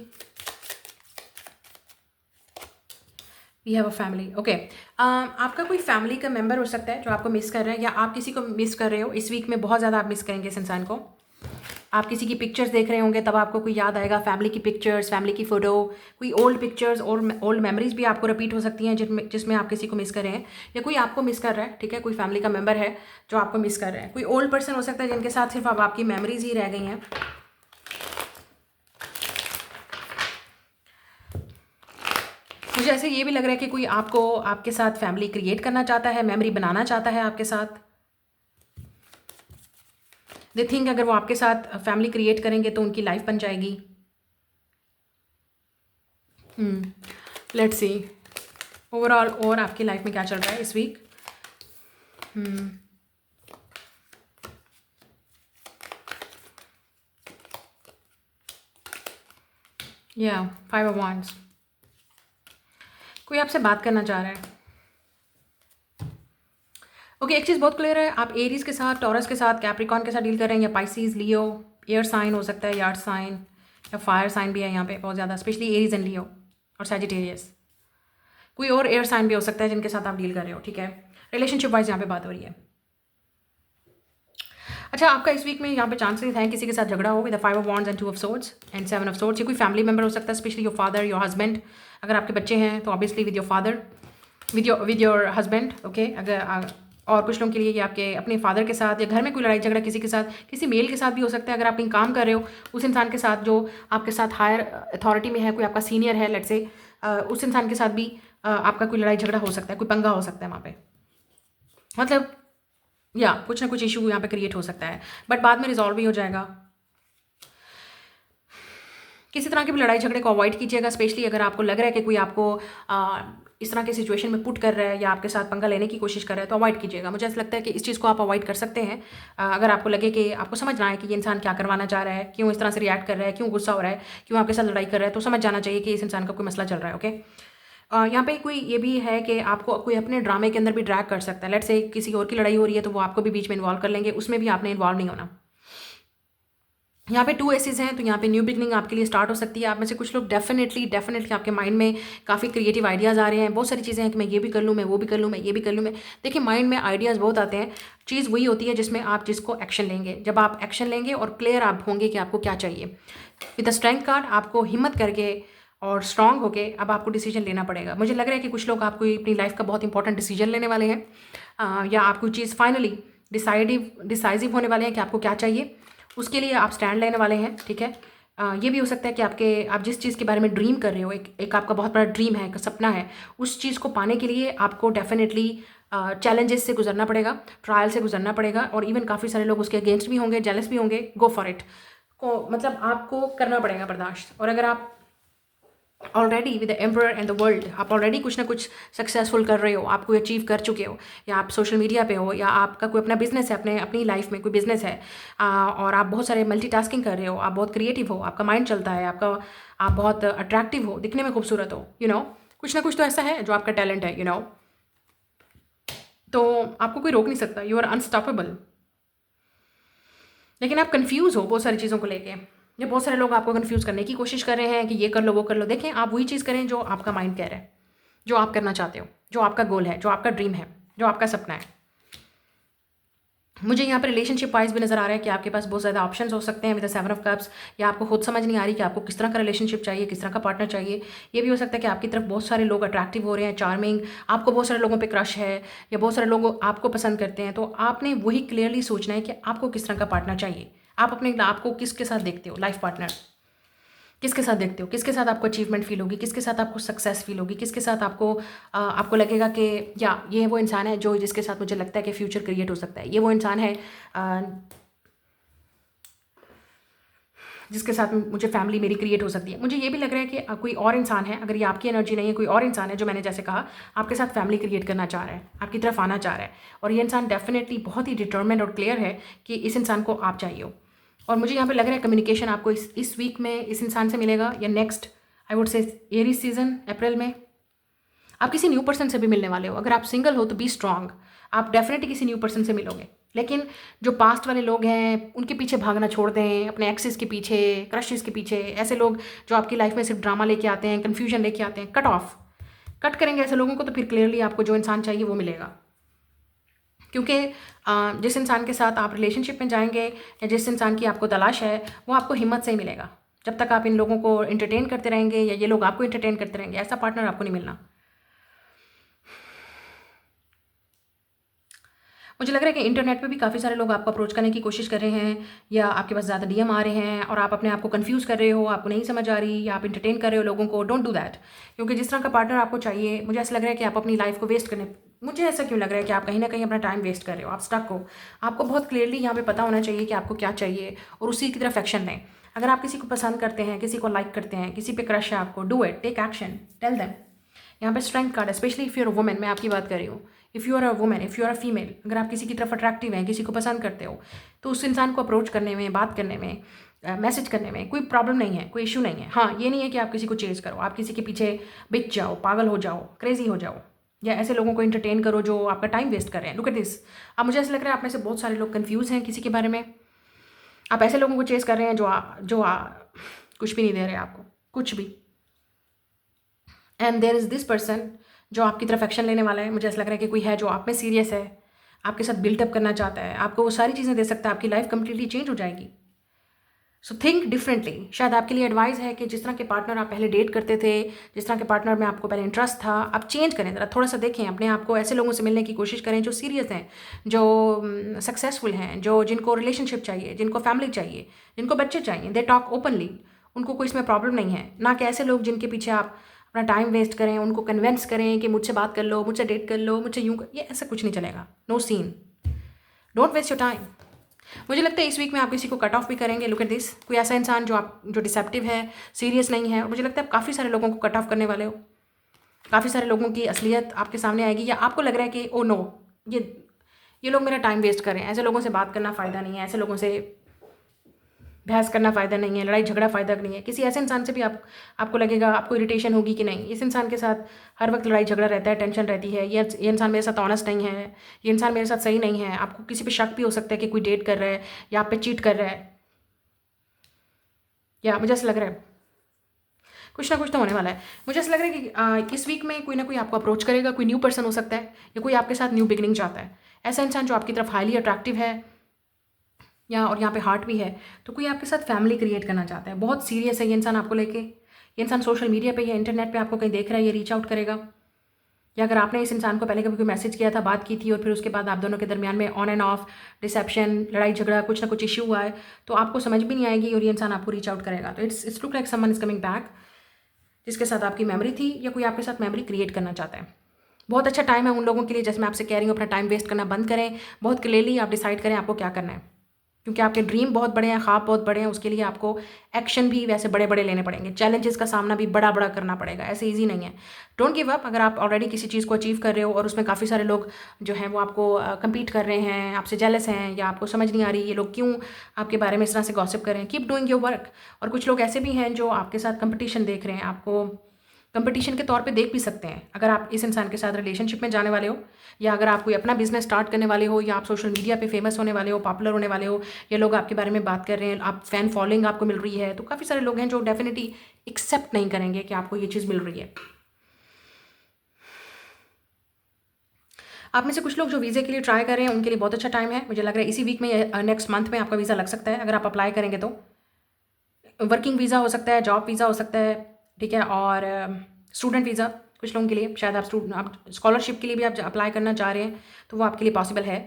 we have a family. Okay, आपका कोई फैमिली का मेंबर हो सकता है जो आपको मिस कर रहे हैं, या आप किसी को मिस कर रहे हो। इस वीक में बहुत ज़्यादा आप मिस करेंगे इस इंसान को। आप किसी की पिक्चर्स देख रहे होंगे, तब आपको कोई याद आएगा, फैमिली की पिक्चर्स, फैमिली की फ़ोटो, कोई ओल्ड पिक्चर्स और ओल्ड मेमोरीज भी आपको रिपीट हो सकती हैं जिसमें आप किसी को मिस कर रहे हैं, या कोई आपको मिस कर रहा है। ठीक है, कोई फैमिली का मेंबर है जो आपको मिस कर रहे हैं। कोई ओल्ड पर्सन हो सकता है जिनके साथ सिर्फ अब आपकी मेमोरीज ही रह गई हैं। मुझे ऐसे ये भी लग रहा है कि कोई आपको आपके साथ फैमिली क्रिएट करना चाहता है, मेमोरी बनाना चाहता है आपके साथ। दे थिंक अगर वो आपके साथ फैमिली क्रिएट करेंगे तो उनकी लाइफ बन जाएगी। लेट्स सी ओवरऑल और आपकी लाइफ में क्या चल रहा है इस वीक। या 5 ऑफ वांड्स। कोई आपसे बात करना चाह रहा है। ओके, एक चीज़ बहुत क्लियर है, आप एरीज के साथ, टॉरस के साथ, कैप्रिकॉन के साथ डील कर रहे हैं, या पाइसीज, लियो, एयर साइन हो सकता है, यार्ड साइन या फायर साइन भी है यहाँ पे बहुत ज़्यादा, स्पेशली एरीज एंड लियो और सैजिटेरियस। कोई और एयर साइन भी हो सकता है जिनके साथ आप डील कर रहे हो। ठीक है, रिलेशनशिप वाइज यहाँ पे बात हो रही है। अच्छा, आपका इस वीक में यहाँ पे चांसेस हैं किसी के साथ झगड़ा हो with 5 of wands and 2 of swords and 7 of swords. ये कोई फैमिली मेंबर हो सकता है, specially your father, your husband. अगर आपके बच्चे हैं तो obviously with your father, with your husband. Okay, अगर और कुछ लोगों के लिए ये आपके अपने फादर के साथ, या घर में कोई लड़ाई झगड़ा किसी के साथ, किसी मेल के साथ भी हो सकता है। अगर आप कहीं काम कर रहे हो, उस इंसान के साथ जो आपके साथ हायर अथॉरिटी में है, कोई आपका सीनियर है लेट्स से, उस इंसान के साथ भी आपका कोई लड़ाई झगड़ा हो सकता है, कोई पंगा हो सकता है वहाँ पे। मतलब या कुछ ना कुछ इशू यहाँ पे क्रिएट हो सकता है, बट बाद में रिजॉल्व भी हो जाएगा। किसी तरह की भी लड़ाई झगड़े को अवॉइड कीजिएगा, स्पेशली अगर आपको लग रहा है कि कोई आपको इस तरह की सिचुएशन में पुट कर रहा है या आपके साथ पंगा लेने की कोशिश कर रहा है, तो अवॉइड कीजिएगा। मुझे ऐसा लगता है कि इस चीज़ को आप अवॉइड कर सकते हैं। अगर आपको लगे कि आपको समझ ना आए कि ये इंसान क्या करवाना चाह रहा है, क्यों इस तरह से रिएक्ट कर रहा है, क्यों गुस्सा हो रहा है, क्यों आपके साथ लड़ाई कर रहा है, तो समझ जाना चाहिए कि इस इंसान का कोई मसला चल रहा है। ओके, यहाँ पे कोई ये भी है कि आपको कोई अपने ड्रामे के अंदर भी ड्रैग कर सकता है। लेट्स से किसी और की लड़ाई हो रही है तो वो आपको भी बीच में इन्वॉल्व कर लेंगे, उसमें भी आपने इन्वॉल्व नहीं होना। यहाँ पे 2 एसेस हैं, तो यहाँ पे न्यू बिगनिंग आपके लिए स्टार्ट हो सकती है। आप में से कुछ लोग डेफिनेटली आपके माइंड में काफ़ी क्रिएटिव आइडियाज़ आ रहे हैं। बहुत सारी चीज़ें हैं कि मैं ये भी कर लूँ, मैं वो भी कर लूँ, मैं ये भी कर लूँ। मैं देखिए, माइंड में आइडियाज़ बहुत आते हैं। चीज़ वही होती है जिसमें आप जिसको एक्शन लेंगे। जब आप एक्शन लेंगे और क्लियर आप होंगे कि आपको क्या चाहिए, विद द स्ट्रेंथ कार्ड आपको हिम्मत करके और स्ट्रांग होके अब आपको डिसीजन लेना पड़ेगा। मुझे लग रहा है कि कुछ लोग आपको अपनी लाइफ का बहुत इंपॉर्टेंट डिसीजन लेने वाले हैं, या आप कोई चीज़ फाइनली डिसाइसिव होने वाले हैं कि आपको क्या चाहिए, उसके लिए आप स्टैंड लेने वाले हैं। ठीक है, ये भी हो सकता है कि आप जिस चीज़ के बारे में ड्रीम कर रहे हो, एक आपका बहुत बड़ा ड्रीम है, एक सपना है, उस चीज़ को पाने के लिए आपको डेफिनेटली चैलेंजेस से गुजरना पड़ेगा, ट्रायल से गुजरना पड़ेगा, और इवन काफ़ी सारे लोग उसके अगेंस्ट भी होंगे, जेलस भी होंगे। गो फॉर इट को मतलब आपको करना पड़ेगा बर्दाश्त। और अगर आप already with the emperor and the world, आप ऑलरेडी कुछ ना कुछ सक्सेसफुल कर रहे हो, आप कोई अचीव कर चुके हो, या आप सोशल मीडिया पे हो, या आपका कोई अपना बिजनेस है, अपनी लाइफ में कोई बिजनेस है, और आप बहुत सारे मल्टीटास्किंग कर रहे हो, आप बहुत क्रिएटिव हो, आपका माइंड चलता है, आप बहुत अट्रैक्टिव हो, दिखने में खूबसूरत हो, कुछ ना कुछ तो ऐसा है जो आपका टैलेंट है, तो आपको कोई रोक नहीं सकता। You are unstoppable. लेकिन आप कंफ्यूज हो बहुत सारी चीज़ों को लेके। ये बहुत सारे लोग आपको कंफ्यूज करने की कोशिश कर रहे हैं कि ये कर लो, वो कर लो। देखें, आप वही चीज़ करें जो आपका माइंड कह रहा है, जो आप करना चाहते हो, जो आपका गोल है, जो आपका ड्रीम है, जो आपका सपना है। मुझे यहाँ पर रिलेशनशिप वाइज भी नज़र आ रहा है कि आपके पास बहुत ज़्यादा ऑप्शंस हो सकते हैं विद द 7 ऑफ कप्स, या आपको खुद समझ नहीं आ रही कि आपको किस तरह का रिलेशनशिप चाहिए, किस तरह का पार्टनर चाहिए। ये भी हो सकता है कि आपकी तरफ बहुत सारे लोग अट्रैक्टिव हो रहे हैं, चार्मिंग, आपको बहुत सारे लोगों पे क्रश है, या बहुत सारे लोग आपको पसंद करते हैं। तो आपने वही क्लियरली सोचना है कि आपको किस तरह का पार्टनर चाहिए, आप अपने आप को किसके साथ देखते हो, लाइफ पार्टनर। किसके साथ देखते हो, किसके साथ आपको अचीवमेंट फील होगी, किसके साथ आपको सक्सेस फील होगी, किसके साथ आपको लगेगा कि या ये वो इंसान है जो जिसके साथ मुझे लगता है कि फ्यूचर क्रिएट हो सकता है, ये वो इंसान है जिसके साथ मुझे फैमिली मेरी क्रिएट हो सकती है। मुझे ये भी लग रहा है कि कोई और इंसान है, अगर ये आपकी एनर्जी नहीं है, कोई और इंसान है जो मैंने जैसे कहा आपके साथ फैमिली क्रिएट करना चाह रहा है, आपकी तरफ आना चाह रहा है, और ये इंसान डेफिनेटली बहुत ही डिटर्मिन्ड और क्लियर है कि इस इंसान को आप चाहिए हो। और मुझे यहाँ पे लग रहा है कम्युनिकेशन आपको इस वीक में इस इंसान से मिलेगा, या next I would say eri season अप्रैल में आप किसी न्यू पर्सन से भी मिलने वाले हो। अगर आप सिंगल हो तो बी स्ट्रांग, आप डेफिनेटली किसी न्यू पर्सन से मिलोगे। लेकिन जो पास्ट वाले लोग हैं उनके पीछे भागना छोड़ दें, अपने एक्सेस के पीछे, क्रशेस के पीछे, ऐसे लोग जो आपकी लाइफ में सिर्फ ड्रामा लेके आते हैं, कन्फ्यूजन लेके आते हैं, कट करेंगे ऐसे लोगों को, तो फिर क्लियरली आपको जो इंसान चाहिए वो मिलेगा। क्योंकि जिस इंसान के साथ आप रिलेशनशिप में जाएंगे या जिस इंसान की आपको तलाश है वो आपको हिम्मत से ही मिलेगा। जब तक आप इन लोगों को एंटरटेन करते रहेंगे या ये लोग आपको एंटरटेन करते रहेंगे, ऐसा पार्टनर आपको नहीं मिलना। मुझे लग रहा है कि इंटरनेट पे भी काफ़ी सारे लोग आपको अप्रोच करने की कोशिश कर रहे हैं, या आपके पास ज़्यादा डीएम आ रहे हैं और आप अपने आप को कंफ्यूज कर रहे हो, आपको नहीं समझ आ रही, या आप इंटरटेन कर रहे हो लोगों को। डोंट डू दैट, क्योंकि जिस तरह का पार्टनर आपको चाहिए, मुझे ऐसा लग रहा है कि आप अपनी लाइफ को वेस्ट करने, मुझे ऐसा क्यों लग रहा है कि आप कहीं ना कहीं अपना टाइम वेस्ट कर रहे हो, आप स्टक हो। आपको बहुत क्लियरली यहाँ पे पता होना चाहिए कि आपको क्या चाहिए और उसी की तरफ एक्शन लें। अगर आप किसी को पसंद करते हैं, किसी को लाइक करते हैं, किसी पे क्रश है आपको, do it, take action, tell them. यहाँ पे स्ट्रेंथ कार्ड है, specially if you are a women, मैं आपकी बात कर रही हूँ। If you are a women, if you are a female, अगर आप किसी की तरफ अट्रैक्टिव हैं, किसी को पसंद करते हो, तो उस इंसान को अप्रोच करने में, बात करने में, मैसेज करने में कोई प्रॉब्लम नहीं है, कोई इशू नहीं है। हाँ, ये नहीं है कि आप किसी को चेज करो, आप किसी के पीछे बिक जाओ, पागल हो जाओ, क्रेजी हो जाओ, या ऐसे लोगों को इंटरटेन करो जो आपका टाइम वेस्ट कर रहे हैं। लुक एट दिस, अब मुझे ऐसा लग रहा है आप में से बहुत सारे लोग कन्फ्यूज़ हैं किसी के बारे में। आप ऐसे लोगों को चेज कर रहे हैं जो कुछ भी नहीं दे रहे आपको, कुछ भी। And there is this person जो आपकी तरफ एक्शन लेने वाला है। मुझे ऐसा लग रहा है कि कोई है जो आप में सीरियस है, आपके साथ बिल्टअप करना चाहता है, आपको वो सारी चीज़ें दे सकता है, आपकी लाइफ कंप्लीटली चेंज हो जाएगी। So think differently. शायद आपके लिए एडवाइस है कि जिस तरह के पार्टनर आप पहले डेट करते थे, जिस तरह के पार्टनर में आपको पहले इंटरेस्ट था, आप चेंज करें ज़रा, थोड़ा सा देखें अपने आप को, ऐसे लोगों से मिलने की कोशिश करें जो सीरियस हैं, जो सक्सेसफुल हैं, जिनको रिलेशनशिप चाहिए, जिनको फैमिली चाहिए, जिनको बच्चे चाहिए, दे टॉक ओपनली, उनको कोई इसमें प्रॉब्लम नहीं है। ना कि ऐसे लोग जिनके पीछे आप अपना टाइम वेस्ट करें, उनको कन्विंस करें कि मुझसे बात कर लो, मुझसे डेट कर लो, मुझसे ये ऐसा कुछ नहीं चलेगा। No scene, don't waste your time. मुझे लगता है इस वीक में आप किसी को कट ऑफ भी करेंगे। लुक एट दिस, कोई ऐसा इंसान जो डिसेप्टिव है, सीरियस नहीं है, और मुझे लगता है आप काफ़ी सारे लोगों को कट ऑफ करने वाले हो। काफ़ी सारे लोगों की असलियत आपके सामने आएगी, या आपको लग रहा है कि ओ नो, ये लोग मेरा टाइम वेस्ट कर रहे हैं, ऐसे लोगों से बात करना फ़ायदा नहीं है, ऐसे लोगों से बहस करना फ़ायदा नहीं है, लड़ाई झगड़ा फ़ायदा नहीं है। किसी ऐसे इंसान से भी आपको लगेगा, आपको इरिटेशन होगी कि नहीं, इस इंसान के साथ हर वक्त लड़ाई झगड़ा रहता है, टेंशन रहती है, ये इंसान मेरे साथ ऑनेस्ट नहीं है, ये इंसान मेरे साथ सही नहीं है। आपको किसी पे शक भी हो सकता है कि कोई डेट कर रहा है या आप पे चीट कर रहा है, या मुझे ऐसा लग रहा है कुछ ना कुछ तो होने वाला है। मुझे ऐसा लग रहा है कि इस वीक में कोई ना कोई आपको अप्रोच करेगा, कोई न्यू पर्सन हो सकता है, या कोई आपके साथ न्यू बिगनिंग चाहता है। ऐसा इंसान जो आपकी तरफ हाईली अट्रैक्टिव है, और यहाँ पे हार्ट भी है, तो कोई आपके साथ फैमिली क्रिएट करना चाहता है, बहुत सीरियस है ये इंसान आपको लेके। ये इंसान सोशल मीडिया पे या इंटरनेट पे आपको कहीं देख रहा है, ये रीच आउट करेगा। या अगर आपने इस इंसान को पहले कभी कोई मैसेज किया था, बात की थी, और फिर उसके बाद आप दोनों के दरमियान में ऑन एंड ऑफ डिसेप्शन, लड़ाई झगड़ा, कुछ ना कुछ इशू हुआ है, तो आपको समझ भी नहीं आएगी और ये इंसान आपको रीच आउट करेगा। तो it's look like someone is coming back, जिसके साथ आपकी मेमोरी थी, या कोई आपके साथ मेमोरी क्रिएट करना चाहता है। बहुत अच्छा टाइम है उन लोगों के लिए, जैसे मैं आपसे कह रही हूँ, अपना टाइम वेस्ट करना बंद करें, बहुत क्लियरली आप डिसाइड करें आपको क्या करना है, क्योंकि आपके ड्रीम बहुत बड़े हैं, ख्वाब बहुत बड़े हैं, उसके लिए आपको एक्शन भी वैसे बड़े बड़े लेने पड़ेंगे, चैलेंजेस का सामना भी बड़ा बड़ा करना पड़ेगा, ऐसे इजी नहीं है। Don't give up. अगर आप ऑलरेडी किसी चीज़ को अचीव कर रहे हो और उसमें काफ़ी सारे लोग जो हैं वो आपको कम्पीट कर रहे हैं, आपसे जेलस हैं, या आपको समझ नहीं आ रही ये लोग क्यों आपके बारे में इस तरह से गॉसिप कर रहे हैं, कीप डूइंग योर वर्क। और कुछ लोग ऐसे भी हैं जो आपके साथ कंपटीशन देख रहे हैं, आपको कंपटीशन के तौर पे देख भी सकते हैं। अगर आप इस इंसान के साथ रिलेशनशिप में जाने वाले हो, या अगर आप कोई अपना बिजनेस स्टार्ट करने वाले हो, या आप सोशल मीडिया पे फेमस होने वाले हो, पॉपुलर होने वाले हो, या लोग आपके बारे में बात कर रहे हैं, आप फैन फॉलोइंग आपको मिल रही है, तो काफ़ी सारे लोग हैं जो डेफिनेटली एक्सेप्ट नहीं करेंगे कि आपको ये चीज़ मिल रही है। आप में से कुछ लोग जो वीज़े के लिए ट्राई कर रहे हैं, उनके लिए बहुत अच्छा टाइम है। मुझे लग रहा है इसी वीक में या नेक्स्ट मंथ में आपका वीज़ा लग सकता है, अगर आप अप्लाई करेंगे तो। वर्किंग वीज़ा हो सकता है, जॉब वीज़ा हो सकता है, ठीक है, और स्टूडेंट वीज़ा कुछ लोगों के लिए, शायद आप स्कॉलरशिप के लिए भी आप अप्लाई करना चाह रहे हैं, तो वो आपके लिए पॉसिबल है।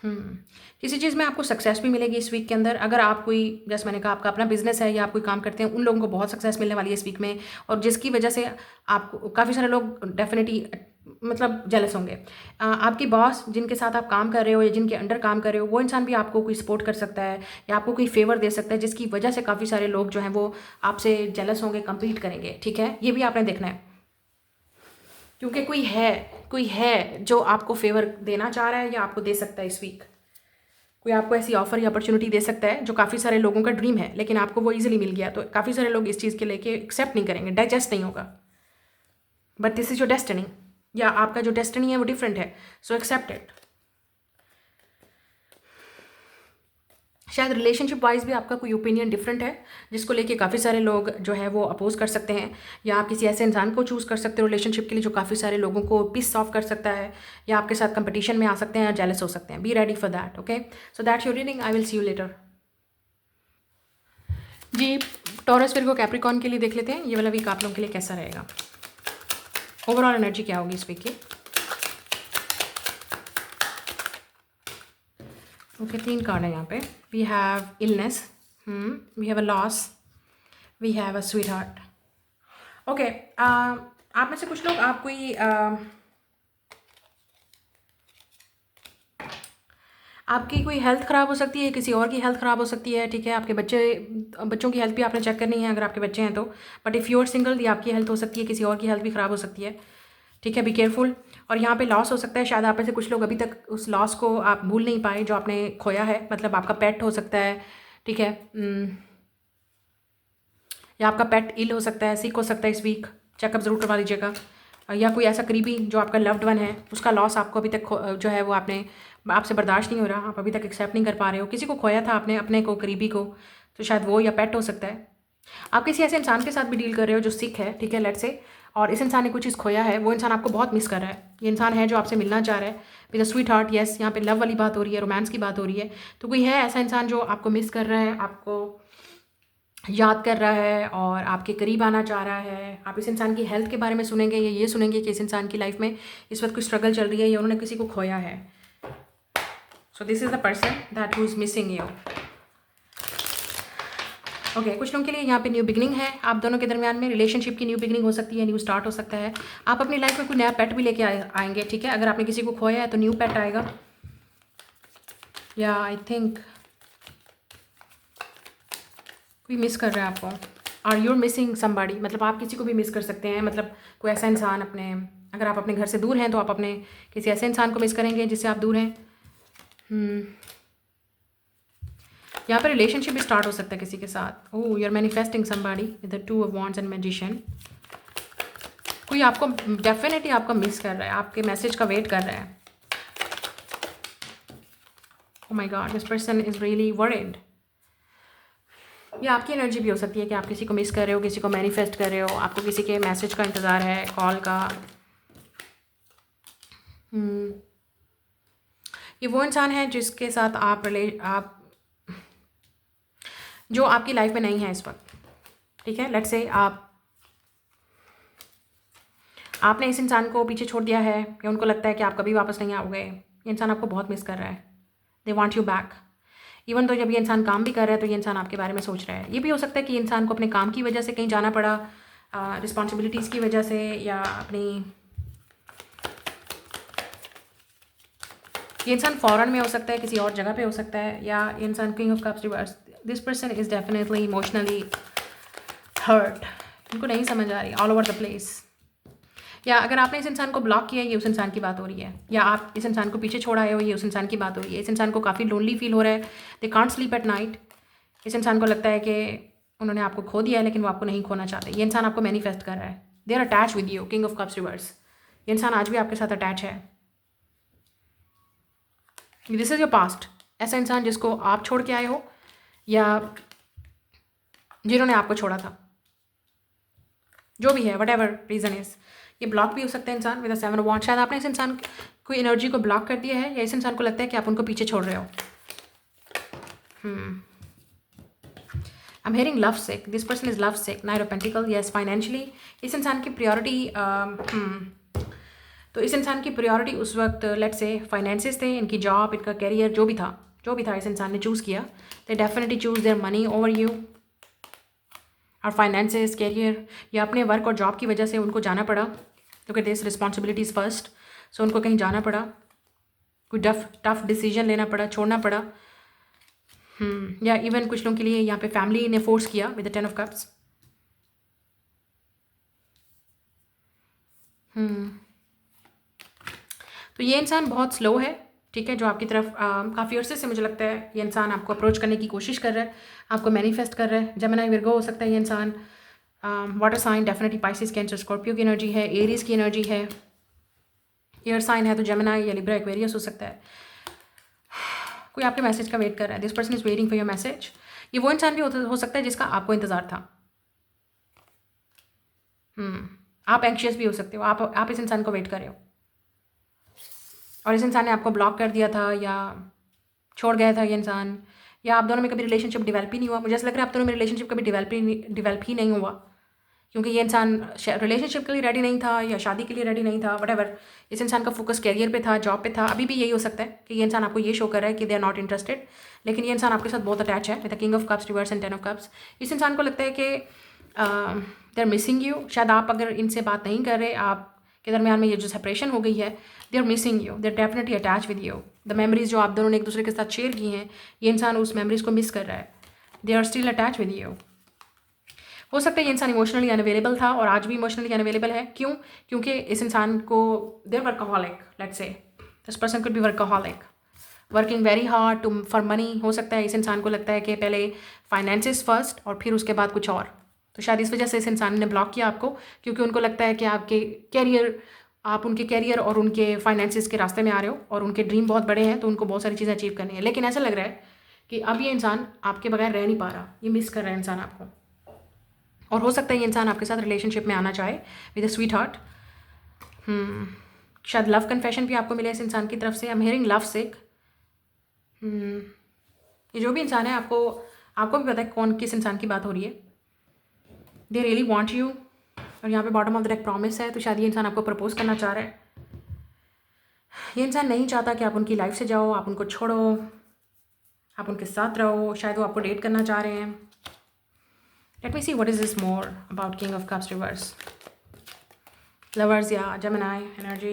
किसी चीज़ में आपको सक्सेस भी मिलेगी इस वीक के अंदर। अगर आप कोई, जैसे मैंने कहा, आपका अपना बिजनेस है या आप कोई काम करते हैं, उन लोगों को बहुत सक्सेस मिलने वाली है इस वीक में, और जिसकी वजह से आपको काफ़ी सारे लोग डेफिनेटली मतलब जेलस होंगे। आपकी बॉस जिनके साथ आप काम कर रहे हो या जिनके अंडर काम कर रहे हो, वो इंसान भी आपको कोई सपोर्ट कर सकता है या आपको कोई फेवर दे सकता है, जिसकी वजह से काफ़ी सारे लोग जो हैं वो आपसे जेलस होंगे, कम्पीट करेंगे। ठीक है, ये भी आपने देखना है, क्योंकि कोई है जो आपको फेवर देना चाह रहा है या आपको दे सकता है इस वीक। कोई आपको ऐसी ऑफर या अपॉर्चुनिटी दे सकता है जो काफ़ी सारे लोगों का ड्रीम है, लेकिन आपको वो इजीली मिल गया, तो काफ़ी सारे लोग इस चीज़ के लेके एक्सेप्ट नहीं करेंगे, डाइजेस्ट नहीं होगा। But this is your destiny, या आपका जो डेस्टिनी है वो डिफरेंट है, सो एक्सेप्ट इट। शायद रिलेशनशिप वाइज भी आपका कोई ओपिनियन डिफरेंट है, जिसको लेके काफ़ी सारे लोग जो है वो अपोज कर सकते हैं, या आप किसी ऐसे इंसान को चूज़ कर सकते हो रिलेशनशिप के लिए जो काफ़ी सारे लोगों को पीस ऑफ कर सकता है, या आपके साथ कंपटीशन में आ सकते हैं या जेलस हो सकते हैं। Be ready for that. Okay, so that's your reading. I will see you later. जी, टॉरस विर्गो कैप्रिकॉर्न के लिए देख लेते हैं ये वाला वीक आप लोगों के लिए कैसा रहेगा। ओवरऑल एनर्जी क्या होगी इस वीक की। ओके, 3 कार्ड है यहाँ पे। We have illness, we have a loss, we have a sweetheart. Okay, आप में से कुछ लोग, आप कोई आपकी कोई हेल्थ ख़राब हो सकती है, किसी और की हेल्थ ख़राब हो सकती है। ठीक है, आपके बच्चों की हेल्थ भी आपने चेक करनी है अगर आपके बच्चे हैं तो। But if you are single, ये आपकी हेल्थ हो सकती है, किसी और की हेल्थ भी ख़राब हो सकती है। ठीक है, बी केयरफुल। और यहाँ पे लॉस हो सकता है, शायद आप में से कुछ लोग अभी तक उस लॉस को आप भूल नहीं पाए जो आपने खोया है। मतलब आपका पेट हो सकता है, ठीक है, या आपका पेट इल हो सकता है, सिक हो सकता है इस वीक, चेकअप ज़रूर करवा लीजिएगा। या कोई ऐसा करीबी जो आपका लव्ड वन है, उसका लॉस आपको अभी तक जो है वो आपसे बर्दाश्त नहीं हो रहा, आप अभी तक एक्सेप्ट नहीं कर पा रहे हो। किसी को खोया था आपने, अपने को, करीबी को, तो शायद वो या पेट हो सकता है। आप किसी ऐसे इंसान के साथ भी डील कर रहे हो जो सिक है, ठीक है, लेट्स से, और इस इंसान ने कुछ चीज़ खोया है, वो इंसान आपको बहुत मिस कर रहा है। ये इंसान है जो आपसे मिलना चाह रहा है with a sweet heart. Yes, यहाँ पे लव वाली बात हो रही है, रोमांस की बात हो रही है। तो कोई है ऐसा इंसान जो आपको मिस कर रहा है, आपको याद कर रहा है और आपके करीब आना चाह रहा है। आप इस इंसान की हेल्थ के बारे में सुनेंगे या ये सुनेंगे कि इस इंसान की लाइफ में इस वक्त कोई स्ट्रगल चल रही है या उन्होंने किसी को खोया है। So this is the person that who is missing you. Okay, कुछ लोगों के लिए यहाँ पे न्यू बिगनिंग है आप दोनों के दरमियान में। रिलेशनशिप की न्यू बिगनिंग हो सकती है, न्यू स्टार्ट हो सकता है। आप अपनी लाइफ में कोई नया पेट भी लेके आएंगे। ठीक है, अगर आपने किसी को खोया है तो न्यू पेट आएगा, या आई थिंक कोई मिस कर रहा है आपको, और यूर मिसिंग समबडी। मतलब आप किसी को भी मिस कर सकते हैं। मतलब कोई ऐसा इंसान अपने, अगर आप अपने घर से दूर हैं तो आप अपने किसी ऐसे इंसान को मिस करेंगे जिससे आप दूर हैं। यहाँ पर रिलेशनशिप भी स्टार्ट हो सकता है किसी के साथ। Oh, you are manifesting somebody with the 2 of wands and magician. कोई आपको डेफिनेटली आपको मिस कर रहा है, आपके मैसेज का वेट कर रहा है। Oh my God, this person is really worried. ये आपकी एनर्जी भी हो सकती है कि आप किसी को मिस कर रहे हो, किसी को मैनिफेस्ट कर रहे हो, आपको किसी के मैसेज का इंतज़ार है, कॉल का। ये वो इंसान है जिसके साथ आप जो आपकी लाइफ में नहीं है इस वक्त। ठीक है, लेट्स से आपने इस इंसान को पीछे छोड़ दिया है, या उनको लगता है कि आप कभी वापस नहीं आओगे। ये इंसान आपको बहुत मिस कर रहा है, they want you back. Even तो जब ये इंसान काम भी कर रहा है तो ये इंसान आपके बारे में सोच रहा है। ये भी हो सकता है कि इंसान को अपने काम की वजह से कहीं जाना पड़ा, रिस्पॉन्सिबिलिटीज़ की वजह से, या अपनी, ये इंसान फॉरेन में हो सकता है, किसी और जगह पे हो सकता है, या ये इंसान king of cups reverse. This person is definitely emotionally hurt. इनको नहीं समझ आ रही, ऑल ओवर द प्लेस। या अगर आपने इस इंसान को ब्लॉक किया है, ये उस इंसान की बात हो रही है, या आप इस इंसान को पीछे छोड़ आए हो, ये उस इंसान की बात हो रही है। इस इंसान को काफ़ी लोनली फील हो रहा है, they can't sleep at night. इस इंसान को लगता है कि उन्होंने आपको खो दिया है, लेकिन वो आपको नहीं खोना चाहते। ये इंसान आपको मैनिफेस्ट कर रहा है, they are attach with you, king of cups reverse. ये इंसान आज भी आपके साथ अटैच है। This is your past. ऐसा इंसान जिसको आप छोड़ के आए हो, या जिन्होंने आपको छोड़ा था, जो भी है, वट एवर रीज़न इज़। ये ब्लॉक भी हो सकता है इंसान विद 7 ऑफ वॉन्ड्स। शायद आपने इस इंसान को एनर्जी को ब्लॉक कर दिया है, या इस इंसान को लगता है कि आप उनको पीछे छोड़ रहे हो। I am hearing love sick, this person is love sick, night of pentacle. Yes, financially इस इंसान की प्रायोरिटी तो इस इंसान की प्रायोरिटी उस वक्त लेट्स से फाइनेंसेस थे, इनकी जॉब, इनका करियर, जो भी था इस इंसान ने चूज़ किया। They definitely choose their money over you, और फाइनेंसेस, करियर, या अपने वर्क और जॉब की वजह से उनको जाना पड़ा, क्योंकि दिस रिस्पॉन्सिबिलिटीज़ फर्स्ट। सो उनको कहीं जाना पड़ा, कोई टफ डिसीजन लेना पड़ा, छोड़ना पड़ा। या इवन कुछ लोगों के लिए यहाँ पे फैमिली ने फोर्स किया विद द 10 ऑफ कप्स। तो ये इंसान बहुत स्लो है, ठीक है, जो आपकी तरफ काफ़ी अरसे से मुझे लगता है ये इंसान आपको अप्रोच करने की कोशिश कर रहा है, आपको मैनिफेस्ट कर रहा है। जेमिनी, विर्गो हो सकता है ये इंसान, water sign definitely Pisces, Cancer, Scorpio की एनर्जी है, एरीज की एनर्जी है, एयर साइन है तो जेमिनी या लिब्रा, एक्वेरियस हो सकता है। कोई आपके मैसेज का वेट कर रहा है, this person is waiting for your message. ये वो इंसान भी हो सकता है जिसका आपको इंतज़ार था। आप एंक्शियस भी हो सकते हो, आप इस इंसान को वेट कर रहे हो और इस इंसान ने आपको ब्लॉक कर दिया था या छोड़ गया था ये इंसान, या आप दोनों में कभी रिलेशनशिप डेवलप ही नहीं हुआ। मुझे ऐसा लग रहा है आप दोनों में रिलेशनशिप कभी डेवलप ही नहीं हुआ, क्योंकि ये इंसान रिलेशनशिप के लिए रेडी नहीं था या शादी के लिए रेडी नहीं था, वटएवर। इस इंसान का फोकस करियर पे था, जॉब पे था। अभी भी यही हो सकता है कि ये इंसान आपको ये शो कर रहा है कि दे आर नॉट इंटरेस्टेड, लेकिन ये इंसान आपके साथ बहुत अटैच है with the king of cups reverse and 10 of cups. इस इंसान को लगता है कि दे आर मिसिंग यू। शायद आप अगर इनसे बात नहीं कर रहे, आपके दरमियान में ये जो सेपरेशन हो गई है, they are missing you, they are definitely attach with you. The memories जो आप दोनों ने एक दूसरे के साथ शेयर की हैं, ये इंसान उस मेमोरीज को मिस कर रहा है। They are still attach with you. हो सकता है ये इंसान इमोशनली अनअवेलेबल था और आज भी इमोशनली अनअवेलेबल है। क्यों? क्योंकि इस इंसान को they're workaholic, let's say this person could be workaholic, working very hard to for money. हो सकता है इस इंसान को लगता है कि पहले फाइनेंसेस फर्स्ट और फिर उसके बाद कुछ और। तो शायद इस वजह से इस इंसान ने ब्लॉक किया आपको, क्योंकि उनको लगता है कि आप उनके कैरियर और उनके फाइनेंसेस के रास्ते में आ रहे हो और उनके ड्रीम बहुत बड़े हैं, तो उनको बहुत सारी चीज़ें अचीव करनी है। लेकिन ऐसा लग रहा है कि अब ये इंसान आपके बगैर रह नहीं पा रहा, ये मिस कर रहा है इंसान आपको। और हो सकता है ये इंसान आपके साथ रिलेशनशिप में आना चाहे विद अ स्वीट हार्ट। शायद लव कन्फेशन भी आपको मिले इस इंसान की तरफ से। आई एम हियरिंग लव सिक। ये जो भी इंसान है, आपको भी पता है कौन किस इंसान की बात हो रही है। दे रियली वांट यू, और यहाँ पे bottom of the deck promise है। तो शायद ये इंसान आपको प्रपोज करना चाह रहा है। ये इंसान नहीं चाहता कि आप उनकी लाइफ से जाओ, आप उनको छोड़ो, आप उनके साथ रहो। शायद वो आपको डेट करना चाह रहे हैं। Let me see what is this more about King of Cups reverse. Lovers या Gemini energy.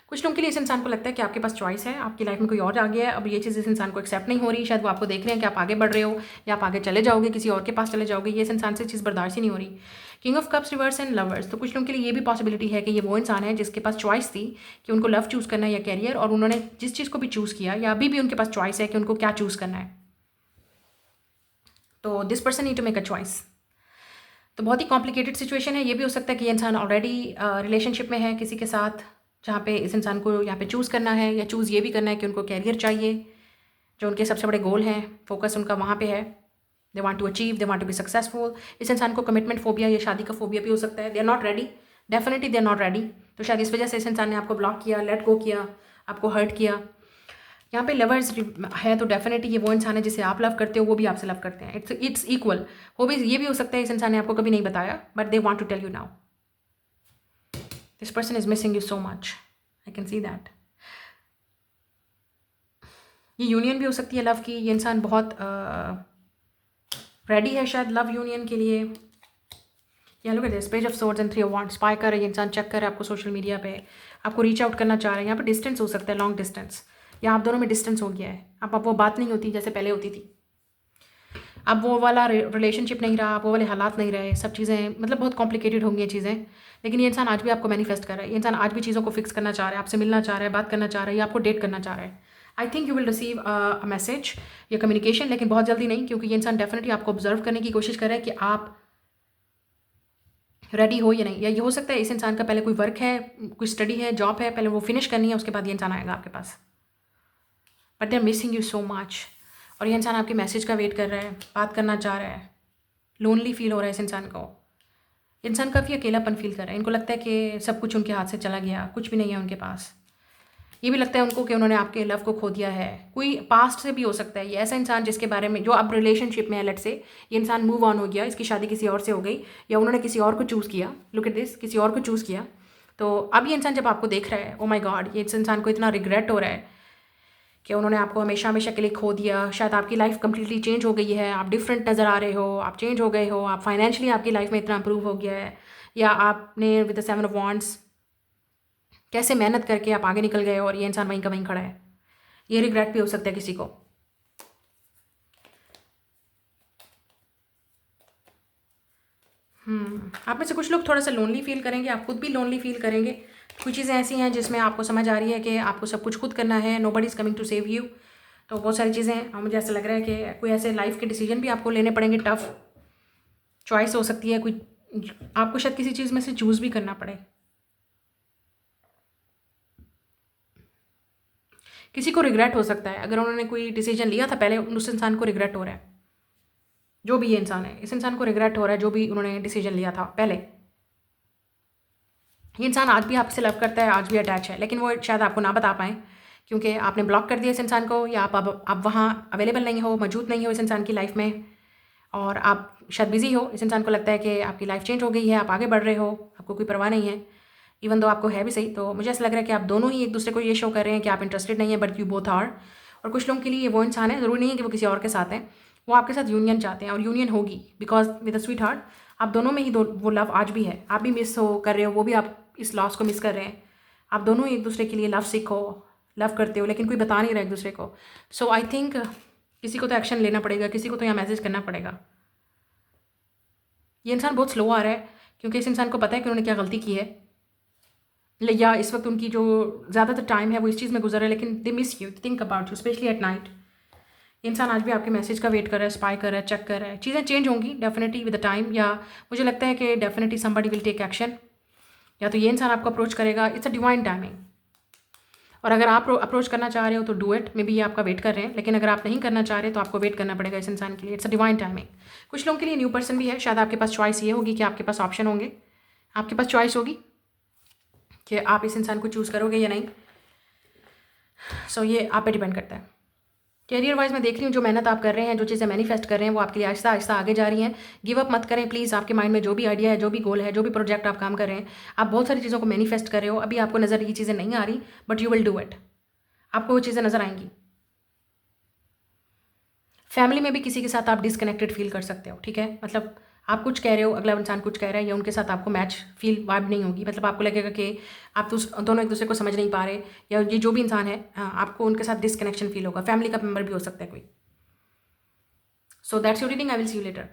कुछ लोगों के लिए इस इंसान को लगता है कि आपके पास चॉइस है, आपकी लाइफ में कोई और आ गया है। अब ये चीज़ इस इंसान को एक्सेप्ट नहीं हो रही। शायद वो आपको देख रहे हैं कि आप आगे बढ़ रहे हो या आप आगे चले जाओगे, किसी और के पास चले जाओगे। ये इस इंसान से चीज़ बर्दाश्त ही नहीं हो रही। King of cups reverse and lovers. तो कुछ लोगों के लिए ये भी पॉसिबिलिटी है कि ये वो इंसान है जिसके पास चॉइस थी कि उनको लव चूज़ करना है या कैरियर, और उन्होंने जिस चीज़ को भी चूज़ किया, या अभी भी उनके पास चॉइस है कि उनको क्या चूज़ करना है। तो this person need to make a choice. तो बहुत ही कॉम्प्लिकेटेड सिचुएशन है। ये भी हो सकता है कि ये इंसान ऑलरेडी रिलेशनशिप में है किसी के साथ, जहाँ पे इस इंसान को यहाँ पे चूज़ करना है, या चूज़ ये भी करना है कि उनको कैरियर चाहिए, जो उनके सबसे बड़े गोल हैं, फोकस उनका वहाँ पे है। They want to achieve, they want to be successful. इस इंसान को कमिटमेंट फोबिया या शादी का फोबिया भी हो सकता है। They are not ready, definitely they are not ready. तो शायद इस वजह से इस इंसान ने आपको ब्लॉक किया, लेट गो किया, आपको हर्ट किया। यहाँ पे लवर्स है तो डेफिनेटली ये वो इंसान है जिसे आप लव करते हो, वो भी आपसे लव करते हैं। It's equal. ये भी हो सकता है इस इंसान ने आपको कभी नहीं बताया, but they want to tell you now. This person is missing you so much, I can see that. ये यूनियन भी हो सकती है लव की। ये इंसान बहुत रेडी है शायद लव यूनियन के लिए। या look at this page of swords and 3 of wands. Spy कर रहा है ये इंसान, चेक कर रहा है आपको सोशल मीडिया पे, आपको रीच आउट करना चाह रहा है। यहाँ पे डिस्टेंस हो सकता है, लॉन्ग डिस्टेंस, या आप दोनों में डिस्टेंस हो गया है। अब वो बात नहीं होती जैसे पहले होती थी। अब वो वाला रिलेशनशिप नहीं रहा, अब वो वाले हालात नहीं रहे। सब चीज़ें मतलब बहुत कॉम्प्लिकेटेड होंगी ये चीज़ें। लेकिन ये इंसान आज भी आपको मैनिफेस्ट कर रहा है। ये इंसान आज भी चीज़ों को फिक्स करना चाह रहा है, आपसे मिलना चाह रहा है, बात करना चाह रहा है, या आपको डेट करना चाह रहा है। I think you will receive a message या कम्युनिकेशन, लेकिन बहुत जल्दी नहीं, क्योंकि ये इंसान डेफिनेटली आपको ऑब्जर्व करने की कोशिश कर रहा है कि आप रेडी हो या नहीं। या ये हो सकता है इस इंसान का पहले कोई वर्क है, कोई स्टडी है, जॉब है, पहले वो फिनिश करनी है, उसके बाद ये इंसान आएगा आपके पास। But they are missing you so much. और ये इंसान आपके मैसेज का वेट कर रहा है, बात करना चाह रहा है। लोनली फील हो रहा है इस इंसान को। इंसान काफ़ी अकेलापन फील कर रहा है। इनको लगता है कि सब कुछ उनके हाथ से चला गया, कुछ भी नहीं है उनके पास। ये भी लगता है उनको कि उन्होंने आपके लव को खो दिया है। कोई पास्ट से भी हो सकता है, ये ऐसा इंसान जिसके बारे में जो अब रिलेशनशिप में है, लेट से ये इंसान मूव ऑन हो गया, इसकी शादी किसी और से हो गई, या उन्होंने किसी और को चूज़ किया, लुक एट दिस, किसी और को चूज़ किया। तो अब ये इंसान जब आपको देख रहा है, ओ माय गॉड, ये इस इंसान को इतना रिग्रेट हो रहा है कि उन्होंने आपको हमेशा हमेशा के लिए खो दिया। शायद आपकी लाइफ कंप्लीटली चेंज हो गई है, आप डिफरेंट नज़र आ रहे हो, आप चेंज हो गए हो, आप फाइनेंशियली आपकी लाइफ में इतना इंप्रूव हो गया है, या आपने विद द 7 ऑफ वांड्स कैसे मेहनत करके आप आगे निकल गए और ये इंसान वहीं का वहीं खड़ा है। ये रिग्रेट भी हो सकता है किसी को। आप में से कुछ लोग थोड़ा सा लोनली फील करेंगे, आप खुद भी लोनली फील करेंगे। कुछ चीज़ें ऐसी हैं जिसमें आपको समझ आ रही है कि आपको सब कुछ खुद करना है, nobody is coming to save you. तो बहुत सारी चीज़ें हैं, मुझे ऐसा लग रहा है कि कोई ऐसे लाइफ के डिसीजन भी आपको लेने पड़ेंगे, टफ चॉइस हो सकती है, कोई आपको शायद किसी चीज़ में से चूज़ भी करना पड़े। किसी को रिग्रेट हो सकता है, अगर उन्होंने कोई डिसीजन लिया था पहले, उस इंसान को रिग्रेट हो रहा है। जो भी ये इंसान है, इस इंसान को रिग्रेट हो रहा है जो भी उन्होंने डिसीजन लिया था पहले। ये इंसान आज भी आपसे लव करता है, आज भी अटैच है, लेकिन वो शायद आपको ना बता पाएँ क्योंकि आपने ब्लॉक कर दिया इस इंसान को, या आप वहाँ अवेलेबल नहीं हो, मौजूद नहीं हो इस इंसान की लाइफ में, और आप शायद बिज़ी हो। इस इंसान को लगता है कि आपकी लाइफ चेंज हो गई है, आप आगे बढ़ रहे हो, आपको कोई परवाह नहीं है, इवन दो आपको है भी सही। तो मुझे ऐसा लग रहा है कि आप दोनों ही एक दूसरे को ये शो कर रहे हैं कि आप इंटरेस्टेड नहीं है, बट यू बोथ आर। और कुछ लोगों के लिए ये वो इंसान है, ज़रूरी नहीं है कि वो किसी और के साथ हैं, वो आपके साथ यूनियन चाहते हैं, और यूनियन होगी because with a sweet heart आप दोनों में ही दो वो लव आज भी है। आप भी मिस हो कर रहे हो, वो भी आप इस लॉस को मिस कर रहे हैं। आप दोनों ही एक दूसरे के लिए लव सीखो, लव करते हो, लेकिन कोई बता नहीं रहा एक दूसरे को। सो आई थिंक किसी को तो एक्शन लेना पड़ेगा, किसी को तो यहाँ मैसेज करना पड़ेगा। ये इंसान बहुत स्लो आ रहा है क्योंकि इस इंसान को पता है कि उन्होंने क्या गलती की है, या इस वक्त उनकी जो ज़्यादातर टाइम है वो इस चीज़ में गुजर रहा है, लेकिन they miss you, think about you, specially at night. इंसान आज भी आपके मैसेज का वेट कर रहा है, स्पाई कर रहा है, चेक कर रहा है। चीज़ें चेंज होंगी डेफिनेटली विद द टाइम, या मुझे लगता है कि definitely somebody will take action, या तो ये इंसान आपको अप्रोच करेगा, इट्स अ डिवाइन टाइमिंग। और अगर आप अप्रोच करना चाह रहे हो तो डू इट, मे बी ये आपका वेट कर रहे हैं, लेकिन अगर आप नहीं करना चाह रहे तो आपको वेट करना पड़ेगा इस इंसान के लिए, इट्स अ डिवाइन टाइमिंग। कुछ लोगों के लिए न्यू पर्सन भी है, शायद आपके पास चॉइस ये होगी कि आपके पास ऑप्शन होंगे, आपके पास चॉइस होगी कि आप इस इंसान को चूज़ करोगे या नहीं। सो ये आप पे डिपेंड करता है। कैरियर वाइज मैं देख रही हूँ जो मेहनत आप कर रहे हैं, जो चीज़ें मैनिफेस्ट कर रहे हैं, वो आपके लिए आहिस्ता आहिस्ता आगे जा रही हैं। गिव अप मत करें प्लीज़। आपके माइंड में जो भी आइडिया है, जो भी गोल है, जो भी प्रोजेक्ट आप काम कर रहे हैं, आप बहुत सारी चीज़ों को मैनिफेस्ट कर रहे हो। अभी आपको नज़र ये चीज़ें नहीं आ रही, but you will do it, आपको वो चीज़ें नज़र आएंगी। फैमिली में भी किसी के साथ आप डिसकनेक्टेड फील कर सकते हो, ठीक है, मतलब आप कुछ कह रहे हो, अगला इंसान कुछ कह रहा है, या उनके साथ आपको मैच फील वाइब नहीं होगी, मतलब आपको लगेगा कि आप तो दोनों एक दूसरे को समझ नहीं पा रहे, या ये जो भी इंसान है आपको उनके साथ डिसकनेक्शन फील होगा। फैमिली का मेम्बर भी हो सकता है कोई। सो that's your reading, I will see you letter.